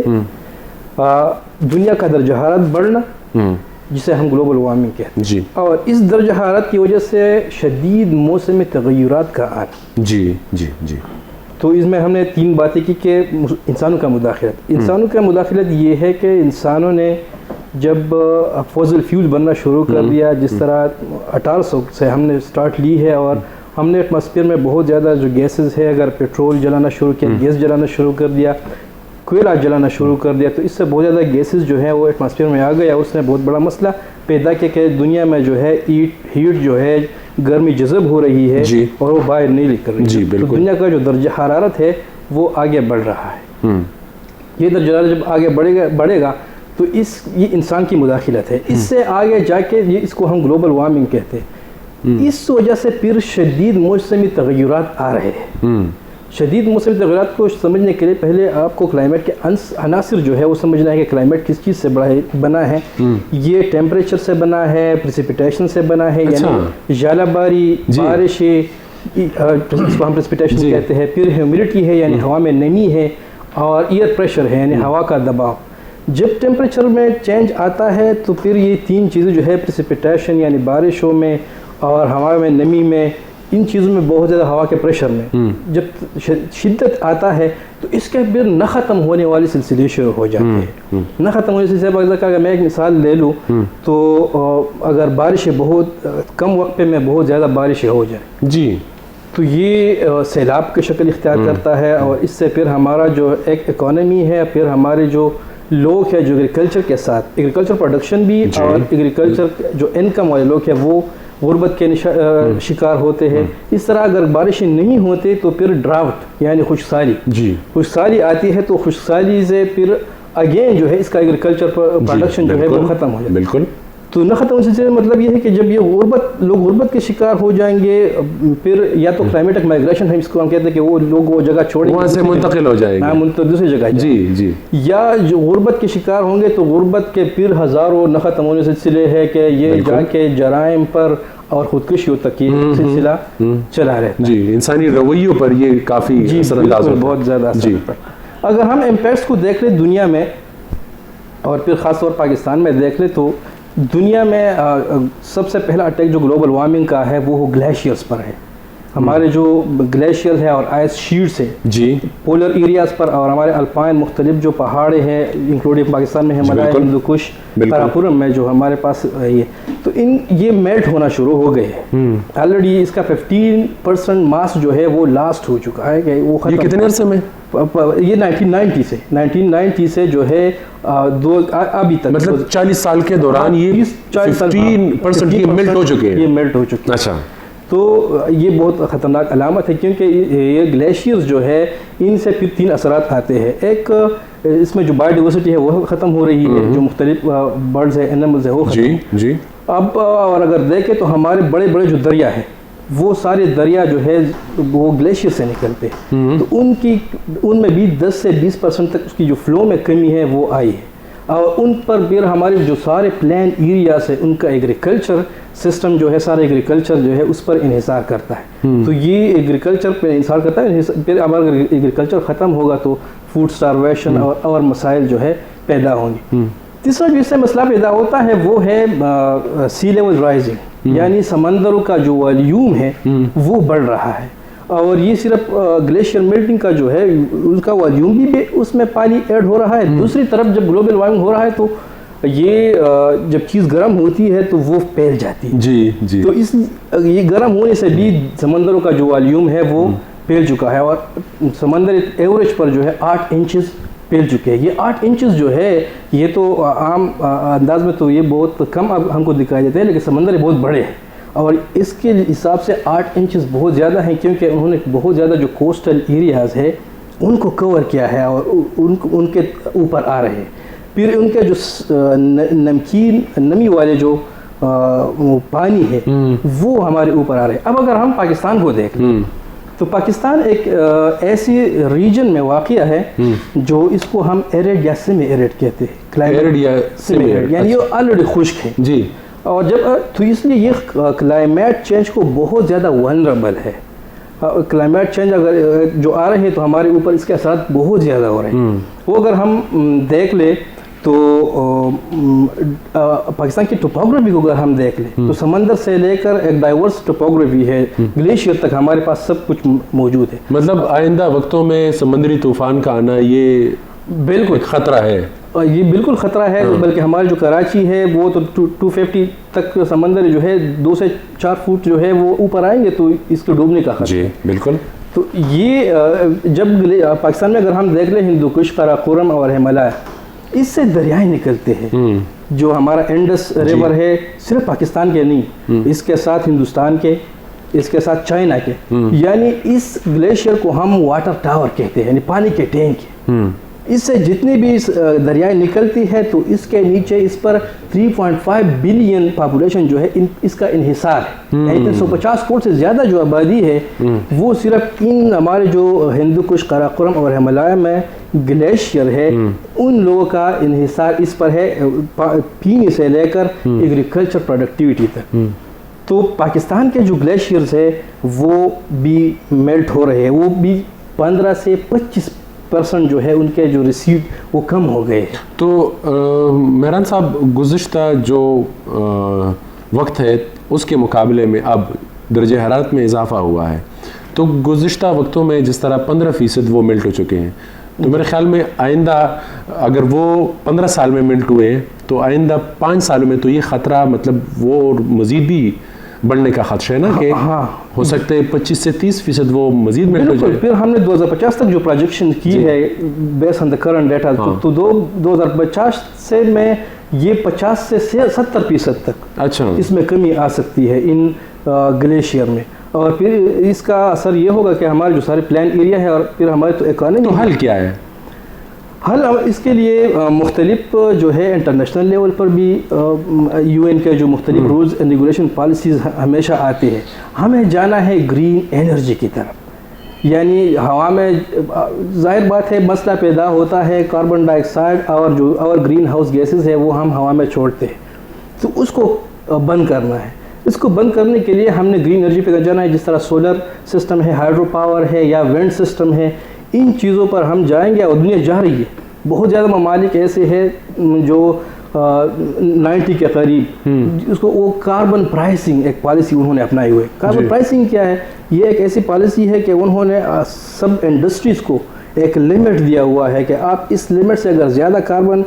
دنیا کا درجہ حرارت بڑھنا، جسے ہم گلوبل وارمنگ کہتے ہیں، اور اس درجہ حرارت کی وجہ سے شدید موسمی تغیرات کا آنا. تو اس میں ہم نے 3 باتیں کی کہ انسانوں کا مداخلت یہ ہے کہ انسانوں نے جب فوزل فیول بننا شروع کر دیا، جس طرح 1800 سے ہم نے سٹارٹ لی ہے، اور ہم نے ایٹماسفیئر میں بہت زیادہ جو گیسز ہے، اگر پیٹرول جلانا شروع کیا، گیس جلانا شروع کر دیا، کوئلہ جلانا شروع کر دیا، تو اس سے بہت زیادہ گیسز جو ہیں وہ ایٹماسفیئر میں آ گیا. اس نے بہت بڑا مسئلہ پیدا کیا کہ دنیا میں جو ہے ہیٹ جو ہے، گرمی جذب ہو رہی ہے اور وہ باہر نہیں نکل رہی. تو دنیا کا جو درجہ حرارت ہے وہ آگے بڑھ رہا ہے. یہ درجہ حرارت جب آگے بڑھے گا تو یہ انسان کی مداخلت ہے. اس سے آگے جا کے اس کو ہم گلوبل وارمنگ کہتے ہیں. اس وجہ سے پھر شدید موسمی تغیرات آ رہے ہیں. شدید موسمی تغیرات کو سمجھنے کے لیے پہلے آپ کو کلائمیٹ کے عناصر جو ہے وہ سمجھنا ہے کہ کلائمیٹ کس چیز سے بنا ہے. یہ ٹیمپریچر سے بنا ہے، پریسیپیٹیشن سے بنا ہے، یعنی ژالہ باری، بارشیں، جس کو ہم پریسیپیٹیشن کہتے ہیں، پھر ہیومیڈیٹی ہے یعنی ہوا میں نمی ہے، اور ایئر پریشر ہے یعنی ہوا کا دباؤ. جب ٹیمپریچر میں چینج آتا ہے تو پھر یہ 3 چیزیں جو ہے پریسیپیٹیشن یعنی بارشوں میں اور ہوا میں نمی میں، ان چیزوں میں بہت زیادہ ہوا کے پریشر میں جب شدت آتا ہے تو اس کے پھر نہ ختم ہونے والی سلسلے شروع ہو جاتے ہیں. نہ ختم ہونے سلسلے اگر میں ایک مثال لے لوں تو اگر بارشیں بہت کم وقت میں بہت زیادہ بارشیں ہو جائیں تو یہ سیلاب کی شکل اختیار کرتا ہے، اور اس سے پھر ہمارا جو ایک اکانومی ہے، پھر ہمارے جو لوگ ہیں جو ایگریکلچر کے ساتھ، ایگریکلچر پروڈکشن بھی اور ایگریکلچر جو انکم والے لوگ ہیں وہ غربت کے شکار ہوتے ہیں. اس طرح اگر بارشیں نہیں ہوتے تو پھر ڈراؤٹ یعنی خشکسالی آتی ہے، تو خشکسالی سے پھر اگین جو ہے اس کا ایگریکلچر پروڈکشن جو ہے وہ ختم ہو جاتا ہے. تو نہ ختم ہونے سے مطلب یہ ہے کہ جب یہ لوگ غربت کے شکار ہو جائیں گے، پھر یا تو کلائمیٹک مائگریشن ہے اس کو ہم کہتے ہیں کہ وہ لوگ وہ جگہ چھوڑیں گے، وہاں سے منتقل ہو جائیں گے دوسری جگہ یا جو غربت کے شکار ہوں گے تو غربت کے پھر ہزاروں نہ ختم ہونے سلسلے ہے کہ یہ جا کے جرائم پر اور خودکشیوں تک یہ سلسلہ چلا رہتا ہے. انسانی رویوں پر یہ کافی اثر انداز ہوتا ہے، بہت زیادہ اثر پڑتا ہے. اگر ہم امپیکٹس کو دیکھ لیں دنیا میں اور پھر خاص طور پاکستان میں دیکھ لیں تو دنیا میں سب سے پہلا اٹیک جو گلوبل وارمنگ کا ہے وہ گلیشیئرز پر ہے. ہمارے جو گلیشیئر ہے اور آئس شیٹس ہے پولر ایریاز پر، اور ہمارے الپائن مختلف جو پہاڑے ہیں انکلوڈنگ پاکستان میں ہمالیہ، ہندو کش، قراقرم میں جو ہمارے پاس یہ تو یہ میلٹ ہونا شروع ہو گئے ہیں. آلریڈی اس کا 15% ماس جو ہے وہ لاسٹ ہو چکا ہے کہ وہ ختم. یہ کتنے عرصے میں؟ یہ 1990 سے جو ہے ابھی تک، مطلب 40 سال کے دوران یہ 15% یہ میلٹ ہو چکے ہیں. یہ میلٹ ہو چکے ہیں. اچھا، تو یہ بہت خطرناک علامت ہے کیونکہ یہ گلیشیئرز جو ہے ان سے پھر 3 اثرات آتے ہیں. ایک اس میں جو بایو ڈائیورسٹی ہے وہ ختم ہو رہی ہے، جو مختلف برڈز ہیں، اینیملز ہیں وہ ختم. اب اور اگر دیکھیں تو ہمارے بڑے بڑے جو دریا ہیں وہ سارے دریا جو ہے وہ گلیشیئر سے نکلتے ہیں، تو ان میں بھی 10 سے 20% تک اس کی جو فلو میں کمی ہے وہ آئی ہے. اور ان پر پھر ہمارے جو سارے پلین ایریاز ہیں ان کا ایگریکلچر سسٹم جو ہے، سارا ایگریکلچر جو ہے اس پر انحصار کرتا ہے. تو یہ ایگریکلچر پہ انحصار کرتا ہے. پھر اگر ایگریکلچر ختم ہوگا تو فوڈ سٹارویشن اور مسائل جو ہے پیدا ہوں گے. تیسرا جو اس سے مسئلہ پیدا ہوتا ہے وہ ہے سی لیول رائزنگ، یعنی سمندروں کا جو والیوم ہے وہ بڑھ رہا ہے، اور یہ صرف گلیشیئر میلٹنگ کا جو ہے اس کا والیوم بھی اس میں پانی ایڈ ہو رہا ہے، دوسری طرف جب گلوبل وارمنگ ہو رہا ہے تو یہ جب چیز گرم ہوتی ہے تو وہ پھیل جاتی ہے، جی تو یہ گرم ہونے سے بھی سمندروں کا جو والیوم ہے وہ پھیل چکا ہے، اور سمندر ایوریج پر جو ہے 8 انچز پھیل چکے ہیں۔ یہ 8 انچز جو ہے یہ تو عام انداز میں تو یہ بہت کم اب ہم کو دکھائی دیتے ہیں، لیکن سمندر بہت بڑے ہیں اور اس کے حساب سے 8 انچز بہت زیادہ ہیں، کیونکہ انہوں نے بہت زیادہ جو کوسٹل ایریاز ہے ان کو کور کیا ہے اور ان کے اوپر آ رہے ہیں۔ پھر ان کے جو نمی والے جو پانی ہے وہ ہمارے اوپر آ رہے ہیں۔ اب اگر ہم پاکستان کو دیکھ لیں تو پاکستان ایک ایسی ریجن میں واقع ہے جو اس کو ہم ایرڈ یا سیمی ایرڈ کہتے ہیں، ایرڈ یا سیمی ایرڈ، یعنی یہ آلریڈی خشک ہے جی، اور جب تو اس لیے یہ کلائمیٹ چینج کو بہت زیادہ ولنریبل ہے۔ کلائمیٹ چینج اگر جو آ رہے ہیں تو ہمارے اوپر اس کے اثرات بہت زیادہ ہو رہے ہیں۔ وہ اگر ہم دیکھ لیں تو پاکستان کی ٹوپوگرافی کو اگر ہم دیکھ لیں تو سمندر سے لے کر ایک ڈائیورس ٹوپوگرافی ہے، گلیشیئر تک ہمارے پاس سب کچھ موجود ہے۔ مطلب آئندہ وقتوں میں سمندری طوفان کا آنا یہ بالکل خطرہ ہے، یہ بالکل خطرہ ہے، بلکہ ہمارے جو کراچی ہے وہ تو 250 تک سمندر جو ہے 2 سے 4 فٹ جو ہے وہ اوپر آئیں گے تو اس کے ڈوبنے کا خطرہ۔ جی بالکل۔ تو یہ جب پاکستان میں اگر ہم دیکھ لیں ہندو کش، قراقرم اور ہمالیہ، اس سے دریائیں نکلتے ہیں، جو ہمارا انڈس ریور ہے صرف پاکستان کے نہیں، اس کے ساتھ ہندوستان کے، اس کے ساتھ چائنا کے، یعنی اس گلیشیئر کو ہم واٹر ٹاور کہتے ہیں، یعنی پانی کے ٹینک۔ اس سے جتنی بھی دریائیں نکلتی ہے تو اس کے نیچے اس پر 3.5 بلین پاپولیشن جو ہے اس کا انحصار ہے، یعنی 350 کروڑ سے زیادہ جو آبادی ہے وہ صرف ان ہمارے جو ہندو کش، قراقرم اور ہمالیہ میں گلیشیئر ہے ان لوگوں کا انحصار اس پر ہے، پینے سے لے کر ایگریکلچر پروڈکٹیوٹی تک۔ تو پاکستان کے جو گلیشیئرز ہے وہ بھی میلٹ ہو رہے ہیں، وہ بھی 15 سے 25% جو ہے ان کے جو ریسیڈ وہ کم ہو گئے ہیں۔ تو مہران صاحب، گزشتہ جو وقت ہے اس کے مقابلے میں اب درجہ حرارت میں اضافہ ہوا ہے، تو گزشتہ وقتوں میں جس طرح 15% وہ ملٹ ہو چکے ہیں، تو میرے خیال میں آئندہ اگر وہ 15 سال میں ملٹ ہوئے ہیں تو آئندہ 5 سالوں میں تو یہ خطرہ مطلب وہ مزید بھی بڑھنے کا خدشہ ہے نا، کہ ہو سکتے ہیں 25 سے 30% وہ مزید ملٹ ہو جائے۔ پھر ہم نے 2050 تک جو پروجیکشن کی ہے بیس آن دا کرنٹ ڈیٹا، تو 2050 سے میں یہ 50 سے 70% تک اس میں کمی آ سکتی ہے ان گلیشیئر میں، اور پھر اس کا اثر یہ ہوگا کہ ہمارے جو سارے پلان ایریا ہے اور پھر ہمارے تو اکانومی۔ تو حل کیا ہے؟ حل اس کے لیے مختلف جو ہے انٹرنیشنل لیول پر بھی یو این کے جو مختلف رولز اینڈ ریگولیشن پالیسیز ہمیشہ آتے ہیں۔ ہمیں جانا ہے گرین انرجی کی طرف، یعنی ہوا میں ظاہر بات ہے مسئلہ پیدا ہوتا ہے، کاربن ڈائی آکسائڈ اور گرین ہاؤس گیسز ہے وہ ہم ہوا میں چھوڑتے ہیں، تو اس کو بند کرنا ہے۔ اس کو بند کرنے کے لیے ہم نے گرین انرجی پہ جانا ہے، جس طرح سولر سسٹم ہے، ہائیڈرو پاور ہے یا ونڈ سسٹم ہے، ان چیزوں پر ہم جائیں گے، اور دنیا جا رہی ہے۔ بہت زیادہ ممالک ایسے ہیں جو 90 کے قریب اس کو وہ کاربن پرائسنگ ایک پالیسی انہوں نے اپنائی ہوئی ہے۔ کاربن پرائسنگ کیا ہے؟ یہ ایک ایسی پالیسی ہے کہ انہوں نے سب انڈسٹریز کو ایک لیمٹ دیا ہوا ہے کہ آپ اس لیمٹ سے اگر زیادہ کاربن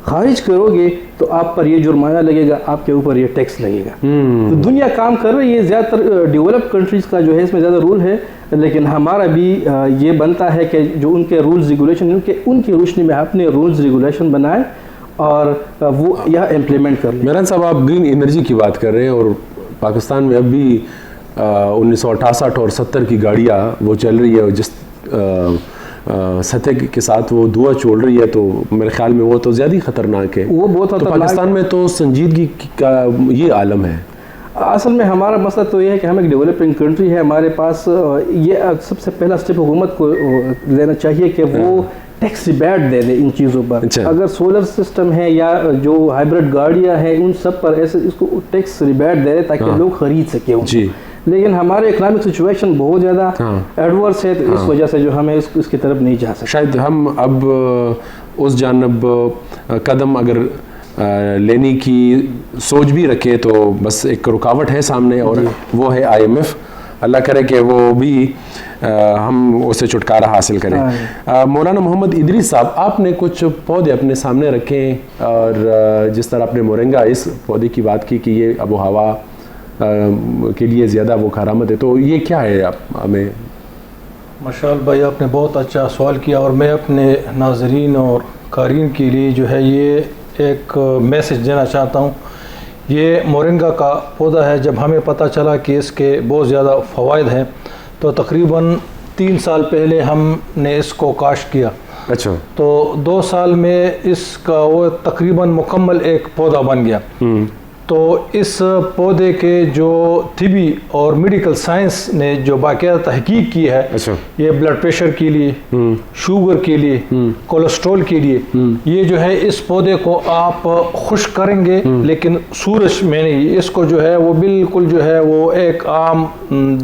خارج کرو گے تو آپ پر یہ جرمانہ لگے گا، آپ کے اوپر یہ ٹیکس لگے گا۔ تو دنیا کام کر رہی ہے، زیادہ تر ڈیولپ کنٹریز کا جو ہے اس میں زیادہ رول ہے، لیکن ہمارا بھی یہ بنتا ہے کہ جو ان کے رولز ریگولیشن ان کی روشنی میں اپنے رولز ریگولیشن بنائیں اور وہ یہ امپلیمنٹ کر لیں۔ میران صاحب، آپ گرین انرجی کی بات کر رہے ہیں، اور پاکستان میں اب بھی 1968 اور 70 کی گاڑیاں وہ چل رہی ہے، اور جس سطح کے ساتھ وہ دھواں چھوڑ رہی ہے، تو میرے خیال میں وہ تو زیادہ خطرناک ہے۔ وہ بہت تو پاکستان میں تو سنجیدگی کا یہ عالم ہے۔ اصل میں ہمارا مسئلہ تو یہ ہے کہ ہم ایک ڈیولپنگ کنٹری ہے، ہمارے پاس یہ سب سے پہلا اسٹیپ حکومت کو لینا چاہیے کہ وہ ٹیکس ریبیٹ دے دے ان چیزوں پر۔ اگر سولر سسٹم ہے یا جو ہائیبرڈ گاڑیاں ہیں ان سب پر ایسے اس کو ٹیکس ریبیٹ دے دے تاکہ لوگ خرید سکیں۔ لیکن ہمارے اکانومک سچویشن بہت زیادہ ایڈورس ہے، تو اس وجہ سے جو ہمیں اس کی طرف نہیں جا سکتے۔ شاید ہم اب اس جانب قدم اگر لینے کی سوچ بھی رکھے تو بس ایک رکاوٹ ہے سامنے, اور وہ ہے IMF. اللہ کرے کہ وہ بھی ہم اسے چھٹکارا حاصل کریں. مولانا محمد ادریس صاحب, آپ نے کچھ پودے اپنے سامنے رکھے, اور جس طرح آپ نے مورنگا اس پودے کی بات کی کہ یہ آب و ہوا کے لیے زیادہ وہ کارآمد ہے, تو یہ کیا ہے آپ ہمیں؟ مشال بھائی, آپ نے بہت اچھا سوال کیا, اور میں اپنے ناظرین اور قارئین کے لیے جو ہے یہ ایک میسج دینا چاہتا ہوں. یہ مورنگا کا پودا ہے. جب ہمیں پتہ چلا کہ اس کے بہت زیادہ فوائد ہیں تو تقریباً 3 سال پہلے ہم نے اس کو کاشت کیا. اچھا. تو 2 سال میں اس کا وہ تقریباً مکمل ایک پودا بن گیا. تو اس پودے کے جو طبی اور میڈیکل سائنس نے جو باقاعدہ تحقیق کی ہے, یہ بلڈ پریشر کے لیے, شوگر کے لیے, کولیسٹرول کے لیے, یہ جو ہے اس پودے کو آپ خشک کریں گے لیکن سورج میں نہیں, اس کو جو ہے وہ بالکل جو ہے وہ ایک عام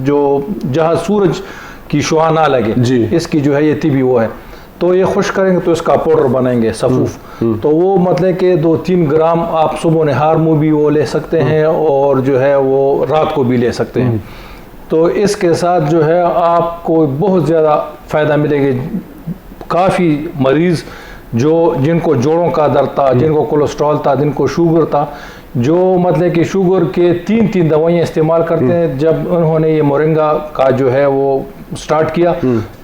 جو جہاں سورج کی شعاع نہ لگے, اس کی جو ہے یہ طبی وہ ہے. تو یہ خشک کریں گے تو اس کا پاؤڈر بنائیں گے صفوف. تو وہ مطلب کہ 2-3 گرام آپ صبح نہار میں بھی وہ لے سکتے ہیں, اور جو ہے وہ رات کو بھی لے سکتے ہیں. تو اس کے ساتھ جو ہے آپ کو بہت زیادہ فائدہ ملے گا. کافی مریض جن کو جوڑوں کا درد تھا, جن کو کولیسٹرول تھا, جن کو شوگر تھا, جو مطلب کہ شوگر کے 3 دوائیاں استعمال کرتے ہیں, جب انہوں نے یہ مورنگا کا جو ہے وہ سٹارٹ کیا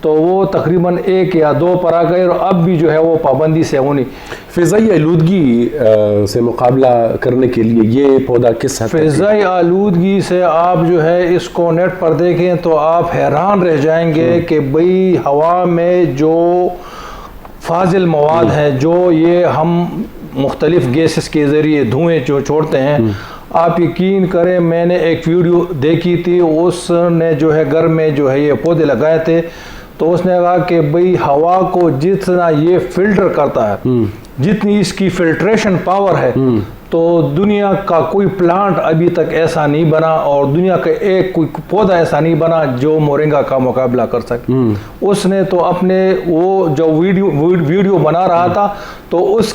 تو وہ تقریباً 1 یا 2 پر آ گئے, اور اب بھی جو ہے وہ پابندی سے ہونی. فضائی آلودگی سے مقابلہ کرنے کے لیے یہ پودا کس حد تک؟ فضائی آلودگی سے آپ جو ہے اس کو نیٹ پر دیکھیں تو آپ حیران رہ جائیں گے کہ بھئی ہوا میں جو فاضل مواد ہے, جو یہ ہم مختلف گیسز کے ذریعے دھوئیں جو چھوڑتے ہیں, آپ یقین کریں میں نے ایک ویڈیو دیکھی تھی, اس نے جو ہے گھر میں جو ہے یہ پودے لگائے تھے, تو اس نے کہا کہ بھئی ہوا کو جتنا یہ فلٹر کرتا ہے, جتنی اس کی فلٹریشن پاور ہے, تو دنیا کا کوئی پلانٹ ابھی تک ایسا نہیں بنا, اور دنیا کا ایک کوئی پودا ایسا نہیں بنا جو مورنگا کا مقابلہ کر سکے. اس نے تو اپنے وہ جو ویڈیو بنا رہا تھا تو اس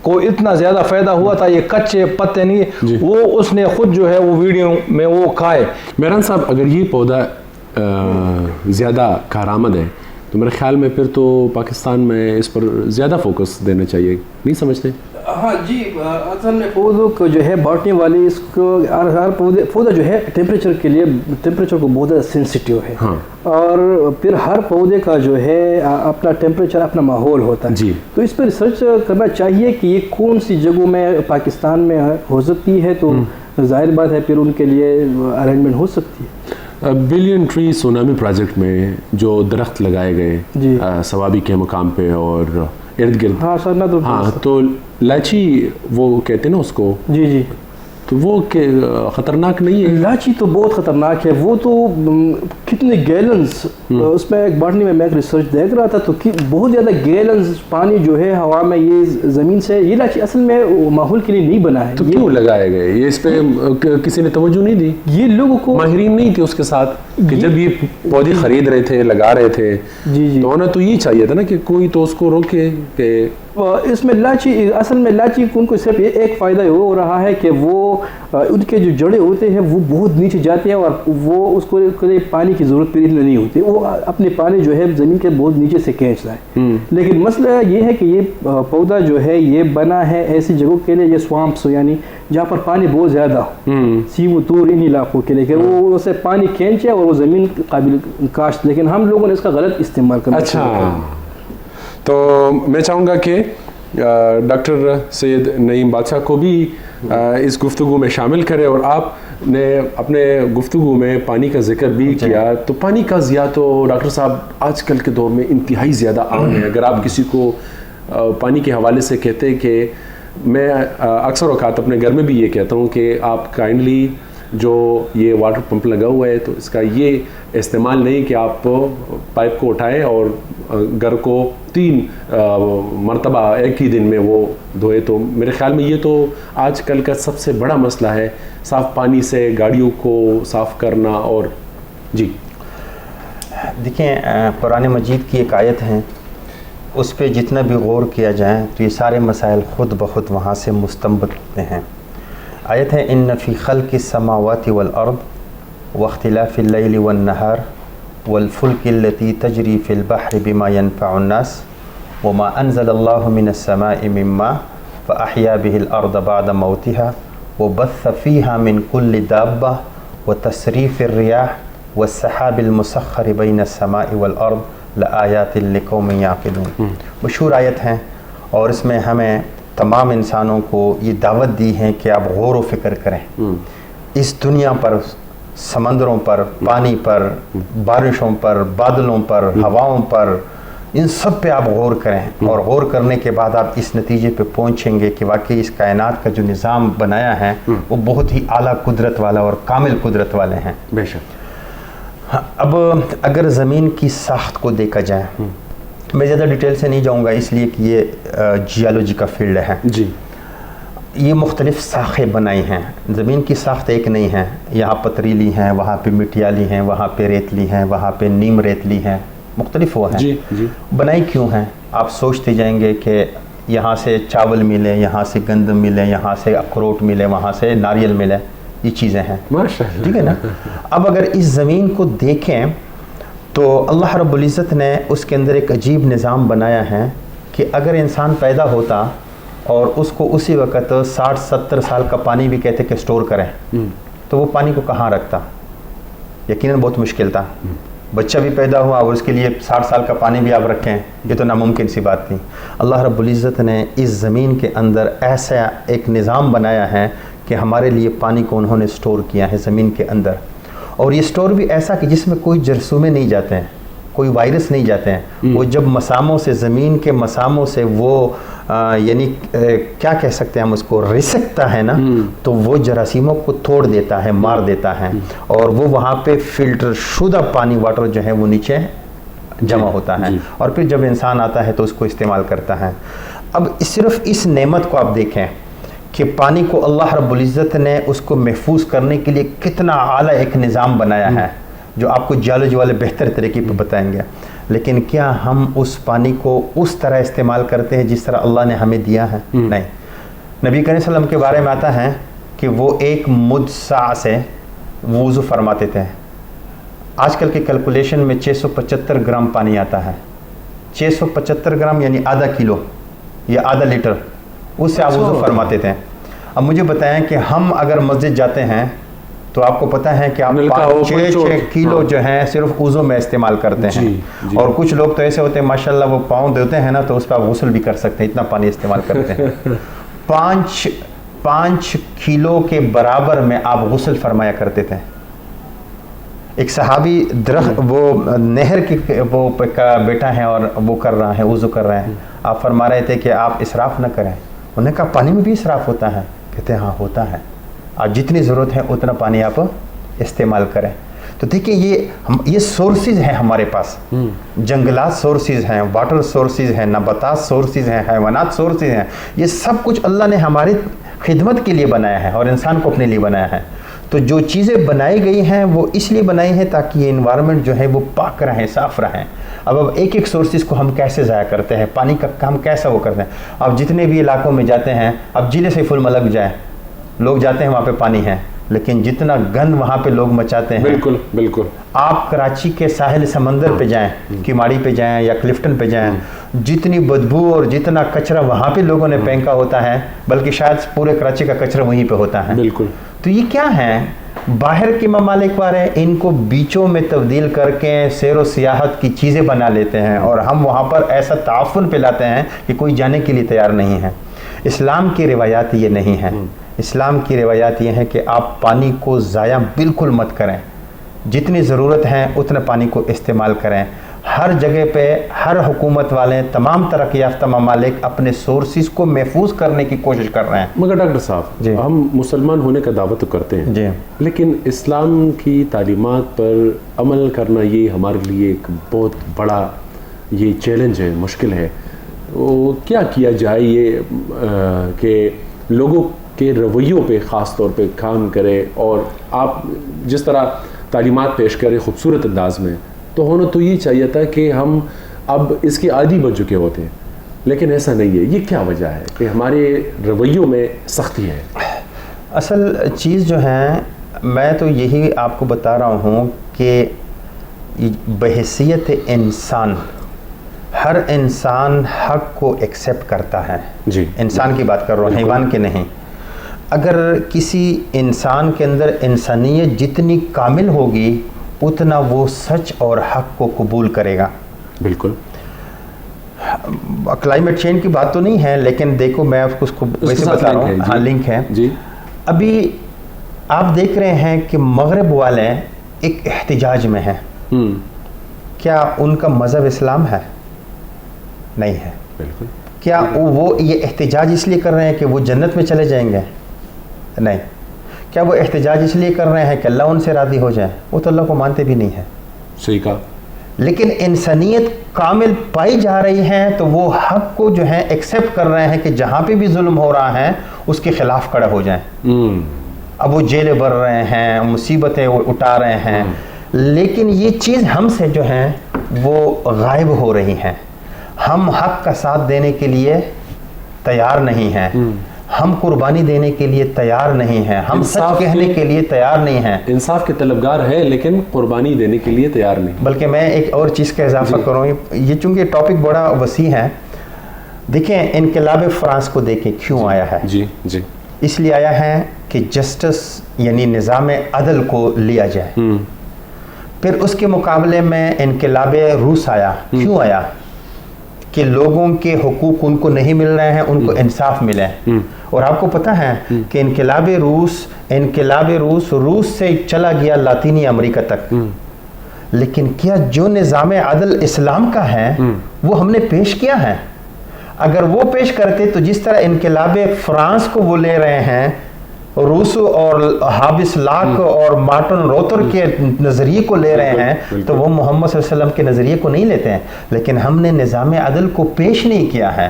کو اتنا زیادہ فائدہ ہوا تھا, یہ کچے پتے نہیں, وہ اس نے خود جو ہے وہ ویڈیو میں وہ کھائے. مہران صاحب, اگر یہ پودا زیادہ کارآمد ہے تو میرے خیال میں پھر تو پاکستان میں اس پر زیادہ فوکس دینا چاہیے, نہیں سمجھتے؟ ہاں جی, اصل میں پودوں کو جو ہے باٹنی والی اس کو ہر پودا جو ہے ٹیمپریچر کے لیے ٹیمپریچر کو بہت زیادہ سینسٹیو ہے, اور پھر ہر پودے کا جو ہے اپنا ٹیمپریچر اپنا ماحول ہوتا ہے. تو اس پہ ریسرچ کرنا چاہیے کہ یہ کون سی جگہوں میں پاکستان میں ہو سکتی ہے, تو ظاہر بات ہے پھر ان کے لیے ارینجمنٹ ہو سکتی ہے. بلین ٹری سونامی پروجیکٹ میں جو درخت لگائے گئے ثوابی کے مقام پہ اور ارد گرد, تو لاچی وہ کہتے ہیں نا اس کو, جی, تو وہ خطرناک نہیں ہے؟ لاچی تو بہت خطرناک ہے. وہ تو کتنے گیلنز, اس میں ایک باٹنی میں ایک ریسرچ دیکھ رہا تھا, تو بہت زیادہ گیلنز پانی جو ہے ہوا میں یہ زمین سے, یہ لاچی اصل میں ماحول کے لیے نہیں بنا ہے. تو کیوں لگائے گئے یہ؟ اس پہ کسی نے توجہ نہیں دی؟ یہ لوگوں کو ماہرین نہیں تھے اس کے ساتھ کہ جب یہ پودے خرید رہے تھے, لگا رہے تھے, تو ہونا تو یہ چاہیے تھا نا کہ کوئی تو اس کو روکے. کہ اس میں لاچی, اصل میں لاچی ان کو صرف ایک فائدہ ہو رہا ہے کہ وہ ان کے جو جڑیں ہوتے ہیں وہ بہت نیچے جاتے ہیں, اور وہ اس کو پانی کی ضرورت نہیں ہوتی, وہ اپنے پانی جو ہے زمین کے بہت نیچے سے کھینچتا ہے. لیکن مسئلہ یہ ہے کہ یہ پودا جو ہے یہ بنا ہے ایسی جگہوں کے لیے, یہ سوامپس یعنی جہاں پر پانی بہت زیادہ ہو, سیو تور ان علاقوں کے لیے, کہ وہ اسے پانی کھینچے اور وہ زمین قابل کاشت. لیکن ہم لوگوں نے اس کا غلط استعمال کرنا. اچھا, تو میں چاہوں گا کہ ڈاکٹر سید نعیم بادشاہ کو بھی اس گفتگو میں شامل کرے, اور آپ نے اپنے گفتگو میں پانی کا ذکر بھی کیا. تو پانی کا ضیاع تو ڈاکٹر صاحب آج کل کے دور میں انتہائی زیادہ عام ہے. اگر آپ کسی کو پانی کے حوالے سے کہتے ہیں, کہ میں اکثر اوقات اپنے گھر میں بھی یہ کہتا ہوں کہ آپ کائنڈلی جو یہ واٹر پمپ لگا ہوا ہے تو اس کا یہ استعمال نہیں کہ آپ پائپ کو اٹھائیں اور گھر کو 3 مرتبہ ایک ہی دن میں وہ دھوئے. تو میرے خیال میں یہ تو آج کل کا سب سے بڑا مسئلہ ہے, صاف پانی سے گاڑیوں کو صاف کرنا. اور جی دیکھیں, قرآن مجید کی ایک آیت ہے اس پہ جتنا بھی غور کیا جائے تو یہ سارے مسائل خود بخود وہاں سے مستنبط ہوتے ہیں. آیت ہے ان فی خلق السماوات والارض واختلاف اللیل والنہار والفلک التي تجری فی البحر بما ينفع الناس وما انزل اللہ من السماء من ماء فاحیا به الارض بعد موتها وبث فیها من کل دابہ وتصریف الریاح والسحاب المسخر بین السماء والارض لآیات لقوم یعقلون. مشہور آیت ہیں اور اس میں ہمیں تمام انسانوں کو یہ دعوت دی ہے کہ آپ غور و فکر کریں. اس دنیا پر، سمندروں پر، پانی پر، بارشوں پر، بادلوں پر، ہواؤں پر، ان سب پہ آپ غور کریں. اور غور کرنے کے بعد آپ اس نتیجے پہ پہنچیں گے کہ واقعی اس کائنات کا جو نظام بنایا ہے وہ بہت ہی اعلیٰ قدرت والا اور کامل قدرت والے ہیں. بے شک. اب اگر زمین کی ساخت کو دیکھا جائے، میں زیادہ ڈیٹیل سے نہیں جاؤں گا اس لیے کہ یہ جیالوجی کا فیلڈ ہے. جی. یہ مختلف ساخیں بنائی ہیں. زمین کی ساخت ایک نہیں ہے. یہاں پتریلی ہیں، وہاں پہ مٹیالی ہیں، وہاں پہ ریتلی ہیں، وہاں پہ نیم ریتلی ہیں، مختلف وہ ہیں. جی جی. بنائی کیوں ہیں؟ آپ سوچتے جائیں گے کہ یہاں سے چاول ملے، یہاں سے گندم ملے، یہاں سے اخروٹ ملے، وہاں سے ناریل ملے، یہ چیزیں ہیں. ماشاءاللہ. ٹھیک ہے نا. اب اگر اس زمین کو دیکھیں تو اللہ رب العزت نے اس کے اندر ایک عجیب نظام بنایا ہے کہ اگر انسان پیدا ہوتا اور اس کو اسی وقت 60-70 سال کا پانی بھی کہتے کہ سٹور کریں تو وہ پانی کو کہاں رکھتا؟ یقیناً بہت مشکل تھا. بچہ بھی پیدا ہوا اور اس کے لیے 60 سال کا پانی بھی آپ رکھیں، یہ تو ناممکن سی بات تھی. اللہ رب العزت نے اس زمین کے اندر ایسا ایک نظام بنایا ہے کہ ہمارے لیے پانی کو انہوں نے سٹور کیا ہے زمین کے اندر. اور یہ سٹور بھی ایسا کہ جس میں کوئی جرثومے نہیں جاتے ہیں، کوئی وائرس نہیں جاتے ہیں. وہ جب مساموں سے، زمین کے مساموں سے وہ یعنی کیا کہہ سکتے ہیں ہم اس کو، رسکتا ہے نا، تو وہ جراثیموں کو توڑ دیتا ہے، مار دیتا ہے، اور وہ وہاں پہ فلٹر شدہ پانی، واٹر جو ہے وہ نیچے جمع ہوتا ہے. اور پھر جب انسان آتا ہے تو اس کو استعمال کرتا ہے. اب صرف اس نعمت کو آپ دیکھیں کہ پانی کو اللہ رب العزت نے اس کو محفوظ کرنے کے لیے کتنا اعلیٰ ایک نظام بنایا ہے جو آپ کو جیالوجی والے بہتر طریقے پہ بتائیں گے. لیکن کیا ہم اس پانی کو اس طرح استعمال کرتے ہیں جس طرح اللہ نے ہمیں دیا ہے؟ نہیں. نبی کریم صلی اللہ علیہ وسلم کے بارے میں آتا ہے کہ وہ ایک مد سا سے وضو فرماتے تھے. آج کل کے کیلکولیشن میں 675 گرام پانی آتا ہے. 675 گرام یعنی آدھا کلو یا آدھا لیٹر، اس سے آپ وضو فرماتے تھے. اب مجھے بتائیں کہ ہم اگر مسجد جاتے ہیں تو آپ کو پتہ ہے کہ آپ 6 کلو جو ہیں صرف وضو میں استعمال کرتے ہیں. اور کچھ لوگ تو ایسے ہوتے ہیں ماشاءاللہ وہ پاؤں دیتے ہیں نا تو اس پہ آپ غسل بھی کر سکتے ہیں، اتنا پانی استعمال کرتے ہیں. 5 کلو کے برابر میں آپ غسل فرمایا کرتے تھے. ایک صحابی درخت، وہ نہر کی وہ کا بیٹا ہے اور وہ کر رہا ہے، وضو کر رہے ہیں. آپ فرما رہے تھے کہ آپ اسراف نہ کریں. انہوں نے کہا پانی میں بھی اسراف ہوتا ہے؟ کہتے ہیں ہاں ہوتا ہے. آپ جتنی ضرورت ہے اتنا پانی آپ استعمال کریں. تو دیکھیں یہ سورسز ہیں ہمارے پاس. جنگلات سورسز ہیں، واٹر سورسز ہیں، نباتات سورسز ہیں، حیوانات سورسز ہیں. یہ سب کچھ اللہ نے ہماری خدمت کے لیے بنایا ہے اور انسان کو اپنے لیے بنایا ہے. تو جو چیزیں بنائی گئی ہیں وہ اس لیے بنائی ہیں تاکہ یہ انوائرمنٹ جو ہے وہ پاک رہیں، صاف رہیں. اب ایک سورسز کو ہم کیسے ضائع کرتے ہیں، پانی کا کام کیسا وہ کرتے ہیں. اب جتنے بھی علاقوں میں جاتے ہیں، اب ضلع سے فل ملک جائیں، لوگ جاتے ہیں وہاں پہ پانی ہے، لیکن جتنا گند وہاں پہ لوگ مچاتے ہیں. بالکل بالکل. آپ کراچی کے ساحل سمندر پہ جائیں، کیماڑی پہ جائیں یا کلفٹن پہ جائیں، جتنی بدبو اور جتنا کچرا وہاں پہ لوگوں نے پھینکا ہوتا ہے، بلکہ شاید پورے کراچی کا کچرا وہیں پہ ہوتا ہے. بالکل. تو یہ کیا ہے؟ باہر کے ممالک والے ان کو بیچوں میں تبدیل کر کے سیر و سیاحت کی چیزیں بنا لیتے ہیں، اور ہم وہاں پر ایسا تعفن پھیلاتے ہیں کہ کوئی جانے کے لیے تیار نہیں ہے. اسلام کی روایات یہ نہیں ہیں. اسلام کی روایات یہ ہیں کہ آپ پانی کو ضائع بالکل مت کریں. جتنی ضرورت ہے اتنا پانی کو استعمال کریں. ہر جگہ پہ ہر حکومت والے، تمام ترقی یافتہ ممالک اپنے سورسز کو محفوظ کرنے کی کوشش کر رہے ہیں. مگر ڈاکٹر صاحب، ہم مسلمان ہونے کا دعویٰ تو کرتے ہیں، لیکن اسلام کی تعلیمات پر عمل کرنا یہ ہمارے لیے ایک بہت بڑا یہ چیلنج ہے، مشکل ہے. وہ کیا کیا جائے یہ کہ لوگوں کے رویوں پہ خاص طور پہ کام کرے، اور آپ جس طرح تعلیمات پیش کریں خوبصورت انداز میں، تو ہونا تو یہ چاہیے تھا کہ ہم اب اس کے عادی بن چکے ہوتے ہیں، لیکن ایسا نہیں ہے. یہ کیا وجہ ہے کہ ہمارے رویوں میں سختی ہے؟ اصل چیز جو ہے میں تو یہی آپ کو بتا رہا ہوں کہ بحیثیت انسان ہر انسان حق کو ایکسیپٹ کرتا ہے. جی انسان کی بات کر رہا ہوں، حیوان کے نہیں. اگر کسی انسان کے اندر انسانیت جتنی کامل ہوگی اتنا وہ سچ اور حق کو قبول کرے گا. بالکل. کلائمیٹ چینج کی بات تو نہیں ہے، لیکن دیکھو میں اس کو ویسے بتا رہا ہوں. ہاں لنک ہے. جی ابھی آپ دیکھ رہے ہیں کہ مغرب والے ایک احتجاج میں ہیں. کیا ان کا مذہب اسلام ہے؟ نہیں ہے. بالکل. کیا وہ یہ احتجاج اس لیے کر رہے ہیں کہ وہ جنت میں چلے جائیں گے؟ نہیں. کیا وہ احتجاج اس لیے کر رہے ہیں کہ اللہ ان سے راضی ہو جائے؟ وہ تو اللہ کو مانتے بھی نہیں ہیں. صحیح کہا. لیکن انسانیت کامل پائی جا رہی ہے تو وہ حق کو جو ہے ایکسیپٹ کر رہے ہیں کہ جہاں پہ بھی ظلم ہو رہا ہے اس کے خلاف کھڑے ہو جائیں. اب وہ جیلیں بھر رہے ہیں، مصیبتیں وہ اٹھا رہے ہیں، لیکن یہ چیز ہم سے جو ہے وہ غائب ہو رہی ہیں. ہم حق کا ساتھ دینے کے لیے تیار نہیں ہیں، ہم قربانی دینے کے لیے تیار نہیں ہیں، ہم سچ کہنے کے لیے تیار نہیں ہیں. انصاف کے طلبگار ہیں لیکن قربانی دینے کے لیے تیار نہیں. بلکہ میں ایک اور چیز کا اضافہ کروں، یہ چونکہ ٹاپک بڑا وسیع ہے. دیکھیں انقلاب فرانس کو دیکھیں کیوں آیا ہے. جی جی. اس لیے آیا ہے کہ جسٹس یعنی نظام عدل کو لیا جائے. پھر اس کے مقابلے میں انقلاب روس آیا. کیوں آیا؟ کہ لوگوں کے حقوق ان کو نہیں مل رہے ہیں، ان کو انصاف ملے. اور آپ کو پتہ ہے کہ انقلاب روس سے چلا گیا لاطینی امریکہ تک، لیکن کیا جو نظام عدل اسلام کا ہے وہ ہم نے پیش کیا ہے؟ اگر وہ پیش کرتے تو جس طرح انقلاب فرانس کو وہ لے رہے ہیں، روسو اور ہابس لاک اور مارٹن روتر کے نظریے کو لے رہے ہیں، تو وہ محمد صلی اللہ علیہ وسلم کے نظریے کو نہیں لیتے ہیں. لیکن ہم نے نظام عدل کو پیش نہیں کیا ہے.